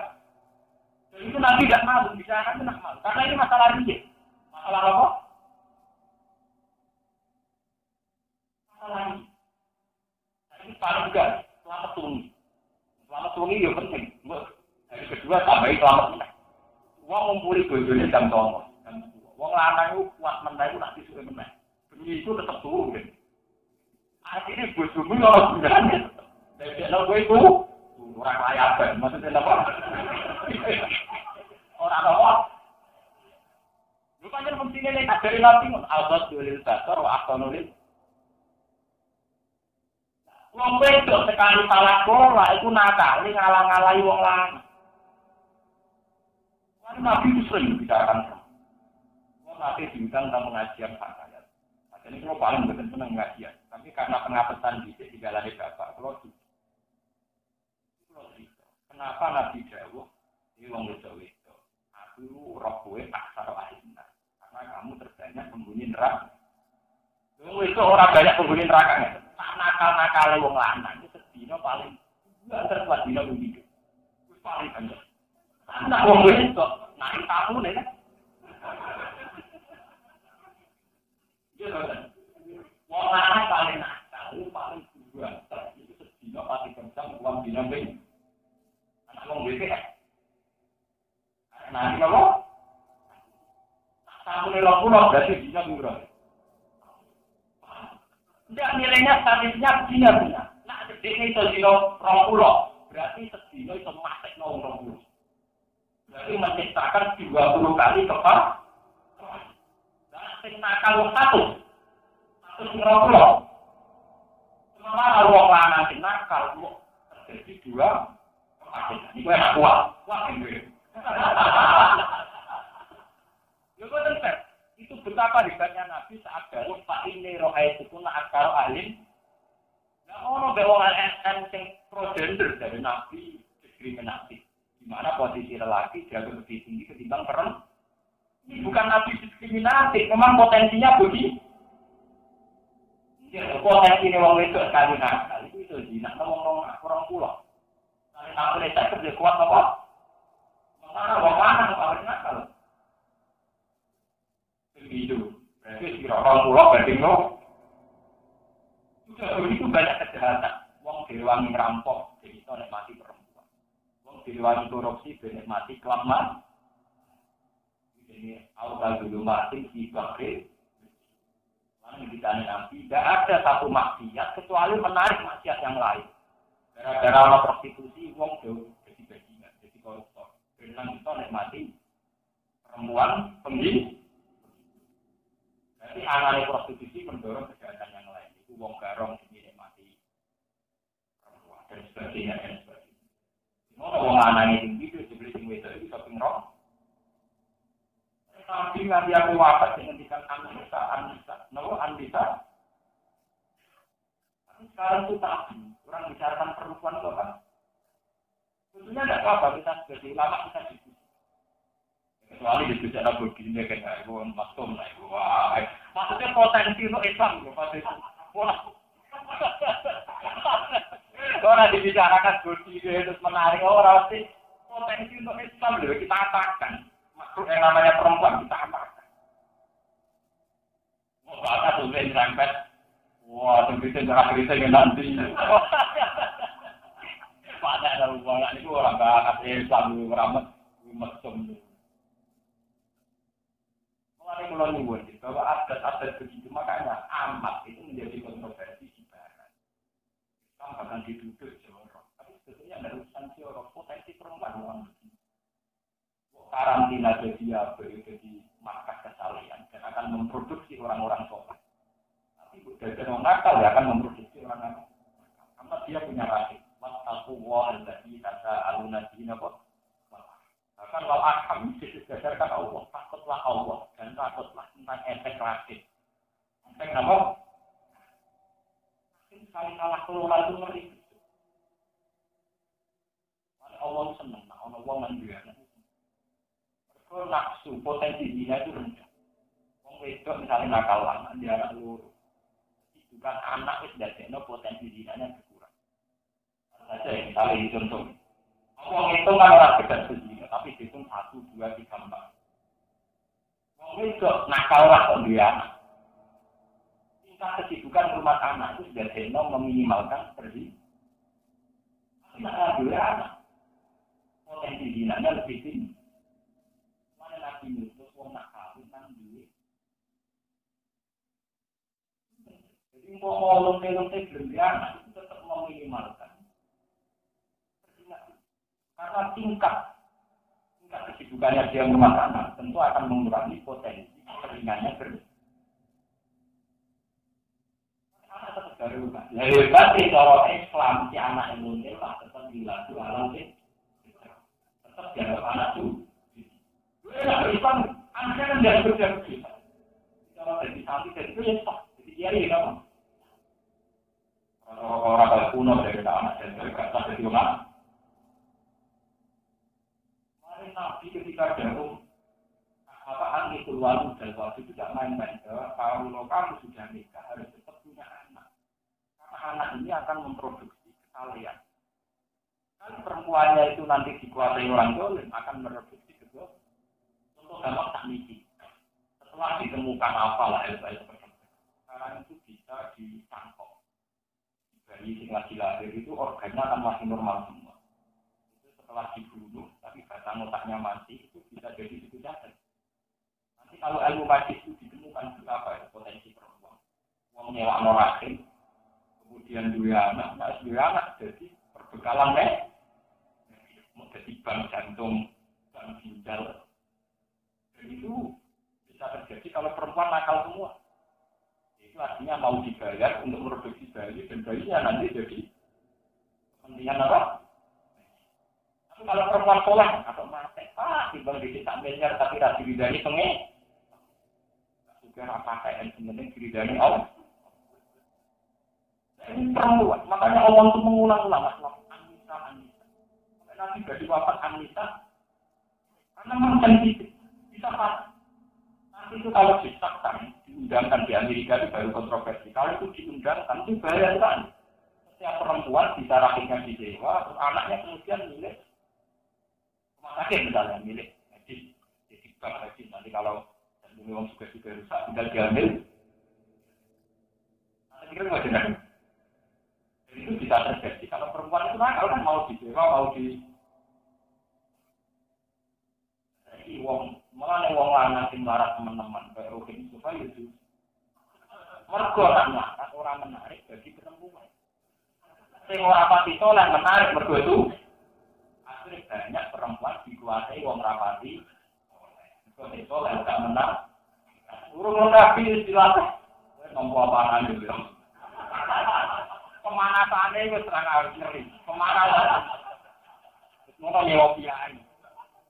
itu nanti tidak malu bicarakan enak malu karena ini masalah dia masalah apa masalah ini ini paling enggak selamat sungi ya penting hari kedua tambahin selamat menang wong ngumpuli bojone jam 09.00 wong lanang itu kuat menang itu nanti suwe menang bengi itu tetap turun kan akhirnya bojomu ora gunane dadi lho kowe itu orang layaban maksudnya apa orang apa lu pancen mestine nek ajari nabi al-qad dalil basar wa ahsanul wong wedok sekali salah pola iku nakal ngalang-alangi wong lanang. Wong nabi itu sering bicarakan. Wong nabi diundang tentang pengajian sangat. Jadi kalau paling betul senang pengajian, tapi karena pengapesan di galane bapak, kalau kenapa nabi jauh? Ini wong wedok. Aku roh kowe aksara ahina. Karena kamu terbanyak penghuni neraka. Wong wedok ora banyak penghuni neraka nggak? Nakal-nakale wong lanang itu sedina paling terkuat dina begitu. Wis paling banyak. Anak wong wedok naik tamu nek. Iya kan. Wong lanang paling nakal, paling dua. Itu sedina pasti kencang uang dina ben. Anak wong wedok. Nah, kalau tamu nek lho berarti dina murah. Tidak nilainya statistiknya benar. Nah, sedikit itu dino 20, berarti sedino itu masuk 20. Berarti menciptakan 20 kali kepala. Nah, sing nakal 120. Sementara wong lanang sing nakal terjadi 2. Ini gue enak kuat. Wah, ini. Ya, gue tentu. Itu betapa hebatnya Nabi saat galuh Pak ini rohai itu nak akal alim. Nah orang bewang alim yang pro-gender dari Nabi diskriminatif. Di mana posisi lelaki jauh lebih tinggi ketimbang perempuan. Ini bukan Nabi diskriminatif, memang potensinya begitu. Ya, potensi ini wong itu sekali nakal itu zina, ngomong orang pulau. Kali nakal itu kerja kuat apa? Mana wong lanang paling nakal. Itu berarti kira orang pulau banding no. Itu banyak kejahatan. Wong direwangi ngerampok, jadi itu nikmati perempuan. Wong direwangi korupsi, nikmati kelamaan. Ini awal dulu mati di bakri. Lalu ditanya nanti, tidak ada satu maksiat kecuali menarik maksiat yang lain. Gara-gara prostitusi, wong jauh jadi bajingan, jadi koruptor. Berenang itu nikmati perempuan pemilih. Jadi anane prostitusi mendorong kejahatan yang lain. Itu wong garong dinikmati perempuan dan sebagainya. Mau wong anane tinggi itu dibeli sing wedok itu shopping rock. Tapi nanti aku wafat dengan dikan Anissa. Sekarang itu tak orang bicarakan perempuan itu kan. Tentunya tidak apa-apa kita sebagai ulama kita diskusi. Kecuali diskusi anak begini kan, ibu masuk lah ibu. Wah, maksudnya potensi untuk Islam loh pasti. Wah, orang dibicarakan begini terus menarik orang sih. Potensi untuk Islam juga kita apakan. Makhluk yang namanya perempuan kita apakan. Mau baca tulis rempet. Wah, terbitin cara kritik nanti. Pada ada hubungan itu orang bakat Islam ramah mesum. Mulai mulai nyuwun bahwa adat-adat begitu makanya amat itu menjadi kontroversi di barat. Islam bahkan dituduh jorok. Tapi sebetulnya ada urusan jorok potensi perempuan orang begini. Karantina jadi apa? Jadi markas kesalahan dan akan memproduksi orang-orang soleh. Tapi dari orang nakal ya akan memproduksi orang-orang. Karena dia punya rahim. Wattaqullah allazi tasaaluna bihi kok. Bahkan wal arham didasarkan Allah, takutlah Allah dan takutlah tentang efek rahim. Efek apa? Ini saling salah kelola itu ngeri. Allah senang, Allah menjualnya. Kalau nafsu potensi zina itu rendah. Wong wedok misalnya nakalan, dia anak loro. Itu kan anak itu dadekno potensi zinanya berkurang. Saja yang misalnya dicontoh. Wong itu kan orang bedas zina, tapi dihitung 1, 2, 3, 4. Wong wedok nakalan kok dia anak. Tingkat kesibukan rumah anak itu sudah dadekno meminimalkan pergi. Nah, dua anak. Potensi zinanya lebih tinggi. Mana lagi nutus wong nak kawin nang duit. Jadi mau lonte-lonte berlian itu tetap meminimalkan. Karena tingkat kesibukannya dia rumah tangga tentu akan mengurangi potensi keringannya Ya berarti kalau Islam si anak yang lonte lah tetap dilaku alam sih. Tetap dianggap anak tuh. Islam, anda kan tidak bekerja begitu. Kalau jadi santri dari itu ya sah. Jadi dia ini apa? Orang kuno dari anak dan dari kata dari orang. Mari Nabi ketika jauh, apaan itu walu dan waktu tidak main-main. Kalau kamu sudah nikah harus tetap punya anak. Karena anak ini akan memproduksi kesalahan. Kalau perempuannya itu nanti dikuasai orang dolim akan memproduksi kedua. Untuk gampang tak misi. Setelah ditemukan apalah hal-hal seperti itu. Sekarang itu bisa ditangkap. Dari yang lagi lahir itu organnya akan masih normal semua. Itu setelah dibunuh, tapi batang otaknya masih, itu bisa jadi itu jahat. Nanti kalau ilmu medis itu ditemukan berapa ya potensi perempuan. Uang nyewa rahim, kemudian dua anak jadi perbekalan mau jadi bank jantung, bank ginjal. Itu bisa terjadi kalau perempuan nakal semua. Itu artinya mau dibayar untuk memproduksi bayi dan bayinya nanti jadi kepentingan apa? Tapi kalau perempuan soleh atau mati, timbang di tak miliar tapi tak diridani pengen. Juga apa kayak sebenarnya diridani Allah. Ini perempuan, makanya Allah itu mengulang-ulang masalah Anissa. Nanti jadi wafat Anissa karena memang sensitif. Bisa pas. Nanti itu kalau disahkan, diundangkan di Amerika itu baru kontroversi. Kalau itu diundangkan, itu bahaya kan. Setiap perempuan bisa rahimnya disewa, terus anaknya kemudian milik rumah sakit misalnya, milik medis. Jadi bank medis. Nanti kalau orang juga rusak, tinggal diambil. Nanti kira nggak jelas. Dan itu bisa terjadi. Kalau perempuan itu nakal kan mau disewa, mau di wong malah wong lanang sing marah teman-teman kayak Rohin supaya itu mergo anak orang menarik bagi perempuan. Sing ora pati soleh menarik mergo itu akhirnya banyak perempuan dikuasai wong rapati mergo sing soleh gak menarik. Urung nabi istilahnya nompo apaan itu. Pemanasane wis terang harus ngeri. Pemanasan. Wis ngono nyewa piye.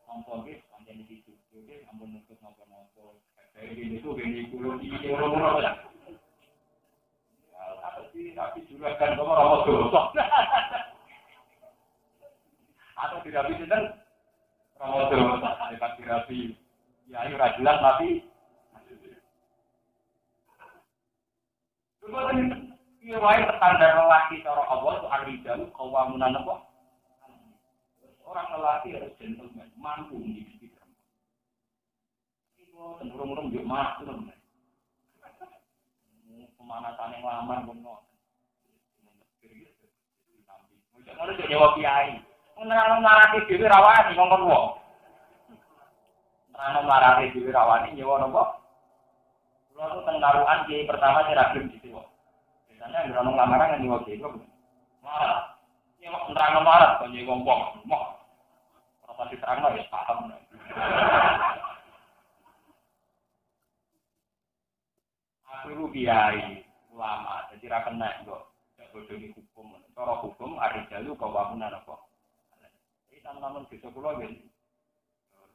Nompo wis jadi itu, jadi ampun nutut nopo-nopo. Kayak gini tuh, gini kulo di kulo ya. Apa sih? Tapi juga kan kamu rawat dosa. Atau tidak bisa kan rawat dosa. Dekat terapi. Ya, ini rajulan tapi. Kemudian riwayat standar lelaki cara Allah itu arijalu kawamunan apa? Seorang lelaki harus gentleman, mampu mendidik perempuan. Itu cenderung juga masuk. Pemanasan yang lama benar. Harus jawab kiai. Menerang marati dhewe rawani ngomong wong. Menerang marati dhewe rawani nyewa napa? Kula tuh teng taruhan kiai pertama saya ragem gitu kok. Biasanya ngrono lamaran kan nyewa kiai kok. Marah. Nyewa menerang marat kok nyewa wong. Mok. Ora diterangno ya paham. Aku lu kiai ulama, jadi ra kena kok. Gak bodoh di hukum. Cara hukum ada jalur kawamunan apa. Ini teman-teman bisa kula nggih.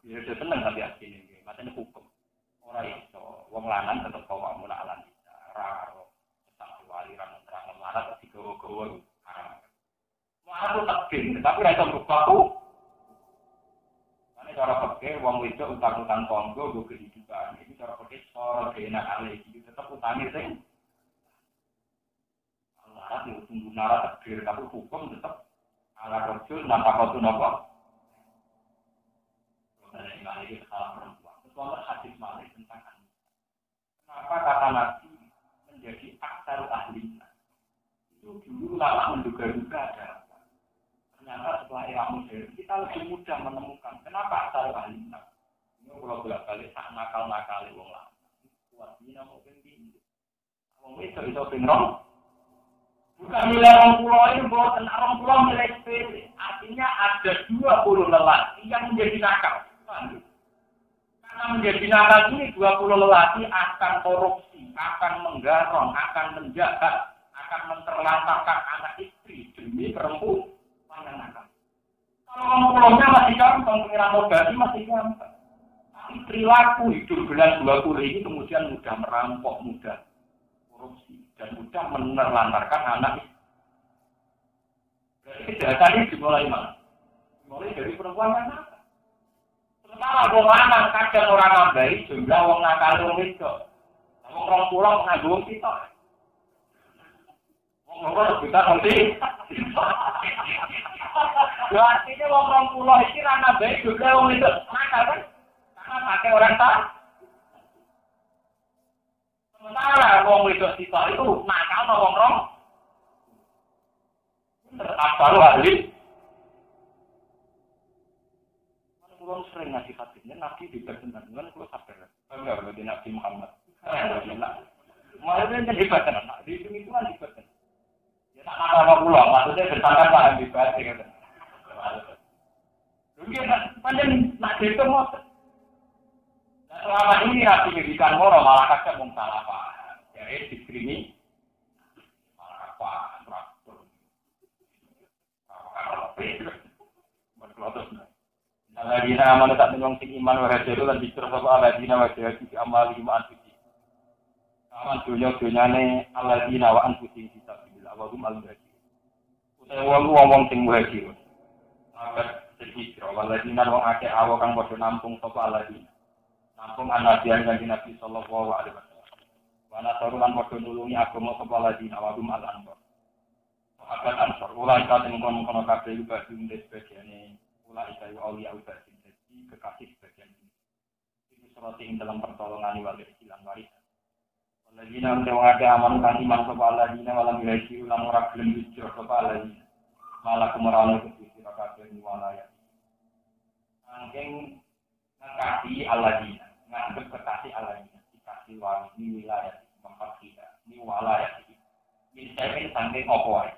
Ya sudah seneng tapi asline nggih. Macane hukum. Ora iso wong lanang tetep kawamunan alam bisa. Ra karo tetap waliran terang marat digowo-gowo haram. Mau aku tekin, tapi ra iso berbaku. Mane cara pikir wong wedok utang-utang konggo go kehidupan. Iki cara pikir ora enak ale iki tetep utangi sing Allah itu tunggu nara takdir, tapi hukum tetap ala rojul, nampak waktu nopo. Karena ini lagi salah perempuan. Soalnya hadis malik tentang Anissa. Kenapa kata Nabi menjadi aktsar ahlinya? Itu dulu lama menduga-duga ada apa. Ternyata setelah era modern kita lebih mudah menemukan kenapa aktsar ahlinya. Ini kalau bolak-balik tak nakal-nakali wong lama. Kuat ini mungkin tinggi. Wong itu pingrong. Bukan nilai orang pulau ini, bukan orang pulau nilai sepele. Artinya ada 20 lelaki yang menjadi nakal. Karena menjadi nakal ini 20 lelaki akan korupsi, akan menggarong, akan menjahat, akan menterlantarkan anak istri demi perempuan yang nakal. Kalau orang pulaunya masih gampang, pengiran modali masih gampang. Tapi perilaku hidup bulan 20 ini kemudian mudah merampok, mudah korupsi. Dan mudah menerlantarkan anak. Jadi kejahatan ini dimulai mana? Dimulai dari perempuan yang nakal. Sementara wong lanang kadang orang nambahi jumlah wong nakal wong itu. Wong rong pulang nganggo kita. Wong loro kita nanti. Artinya wong rong pulang iki ra nambahi jumlah wong itu nakal kan? Karena pakai orang tak. Sementara wong wedok sitok itu nakal no wong rong. Terapal ahli. Kulo sering ngasih hadisnya Nabi diberkenaan dengan kulo sabar. Enggak berarti Nabi Muhammad. Malah kan hebat kan. Di itu kan hebat. Ya tak nakal kulo, maksudnya bertanggung paham hebat kan. Mungkin panjang nak itu mau. Selama ini Nabi ngedikan moro malah kakek mung salah paham. Jadi diskriminasi malah paham traktor. Aladina aman tak menyong sing iman wa hajaru lan dikir sapa aladina wa jahadu fi amwalihim anfusi. Aman dunya-dunyane aladina wa anfusi fisabilillah wa hum al-muhajir. Utawa wong sing muhajir. Agar sedikir aladina wong akeh awo kang padha nampung sapa aladina. Nampung anabian kanjeng Nabi sallallahu alaihi wasallam. Wa nasarulan padha nulungi agama sapa aladina wa hum al-ansar. Sahabat ansar ulai kadang kono kabeh juga dindek bagiane ulai kayu aulia udah jadi kekasih bagian ini. Itu seperti yang dalam pertolongan wali hilang warisan. Waladina untuk ada aman kan iman sapa aladina walam ilahi ulang ora gelem hijrah sapa aladina. Malah kemerane kudu sira kabeh wilayah. Angking ngakasi aladina, nganggep kekasih aladina, dikasih wali ini wilayah tempat kita, ini wilayah ini. Ini saya sampai opo ae.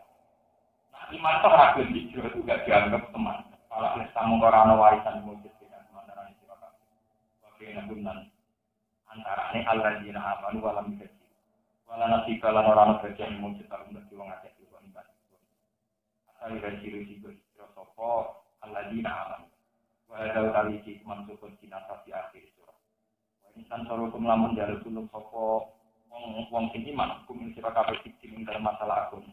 Nah, iman tok ora gelem hijrah itu gak dianggap teman. Kalau kita mengorana warisan mujud dengan antara ini silakan. Bagaimana gunan antara ini al-radina amanu walam gaji. Walau nasi kalau orang bagian mujud kalau bagi wong akeh itu ibadah. Asal gaji risiko sopo al-radina amanu. Walau kali si mansukun kinasasi akhir surah. Insan selalu melamun jalur sulung sopo wong sing iman hukum sira kabeh sing dalam masalah akun.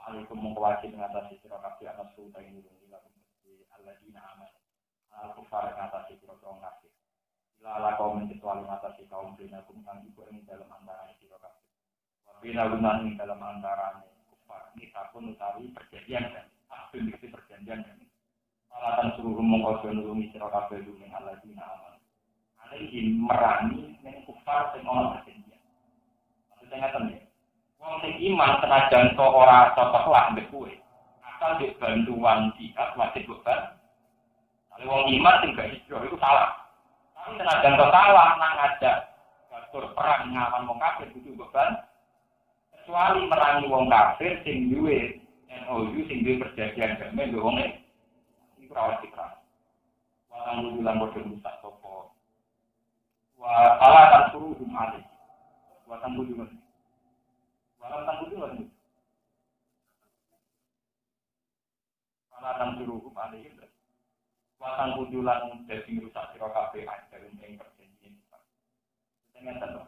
Alaikum mengwajib mengatasi sira kabeh anak sultan ini. Alladzina amanu al-kufar ngatasi kira-kira kafir. Lala kaum kecuali ngatasi kaum dinakum kang iku ing dalam antarané sira kabeh. Wa binaguman ing dalam antarané kufar. Ini takun utawi perjanjian kan. Akun iki perjanjian kan. Alatan suruh mengkodo nulungi sira kabeh dumen Allah dina aman. Ini merangi ning kufar sing ana perjanjian. Maksudnya ngaten ya. Wong sing iman senajan to ora cocok lah mbek kowe. Asal di bantuan jihad wajib beban. Kalau wong iman sing gak hijrah itu salah. Tapi senajan to salah nang ngajak gatur perang ngawan wong kafir kudu beban. Kecuali merangi wong kafir sing duwe NOU sing duwe perjanjian damai mbek wong iki ora wajib perang. Wong lulang bodoh rusak sapa. Wa salah tan suruh umali. Wa tambu juga. Wa tambu juga. Salah tan suruh umali. Wa tambu julan dadi rusak sira kabeh ajar ing perjanjian. Dengan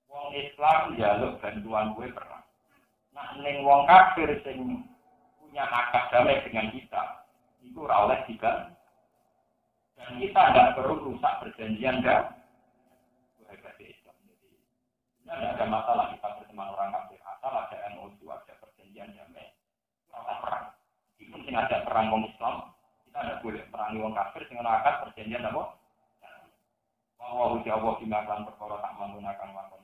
wong Islam njaluk bantuan kowe perang. Nah ning wong kafir sing punya akad damai dengan kita, itu ora oleh digan. Dan kita tidak perlu rusak perjanjian kan? Hebat Islam. Jadi tidak ada masalah kita bersama orang kafir asal ada MOU, ada perjanjian damai. Kita perang. Meskipun sing ada perang wong Islam, kita tidak boleh perangi wong kafir dengan akad perjanjian apa? Bahwa Allah bima kan perkara tak menggunakan lakon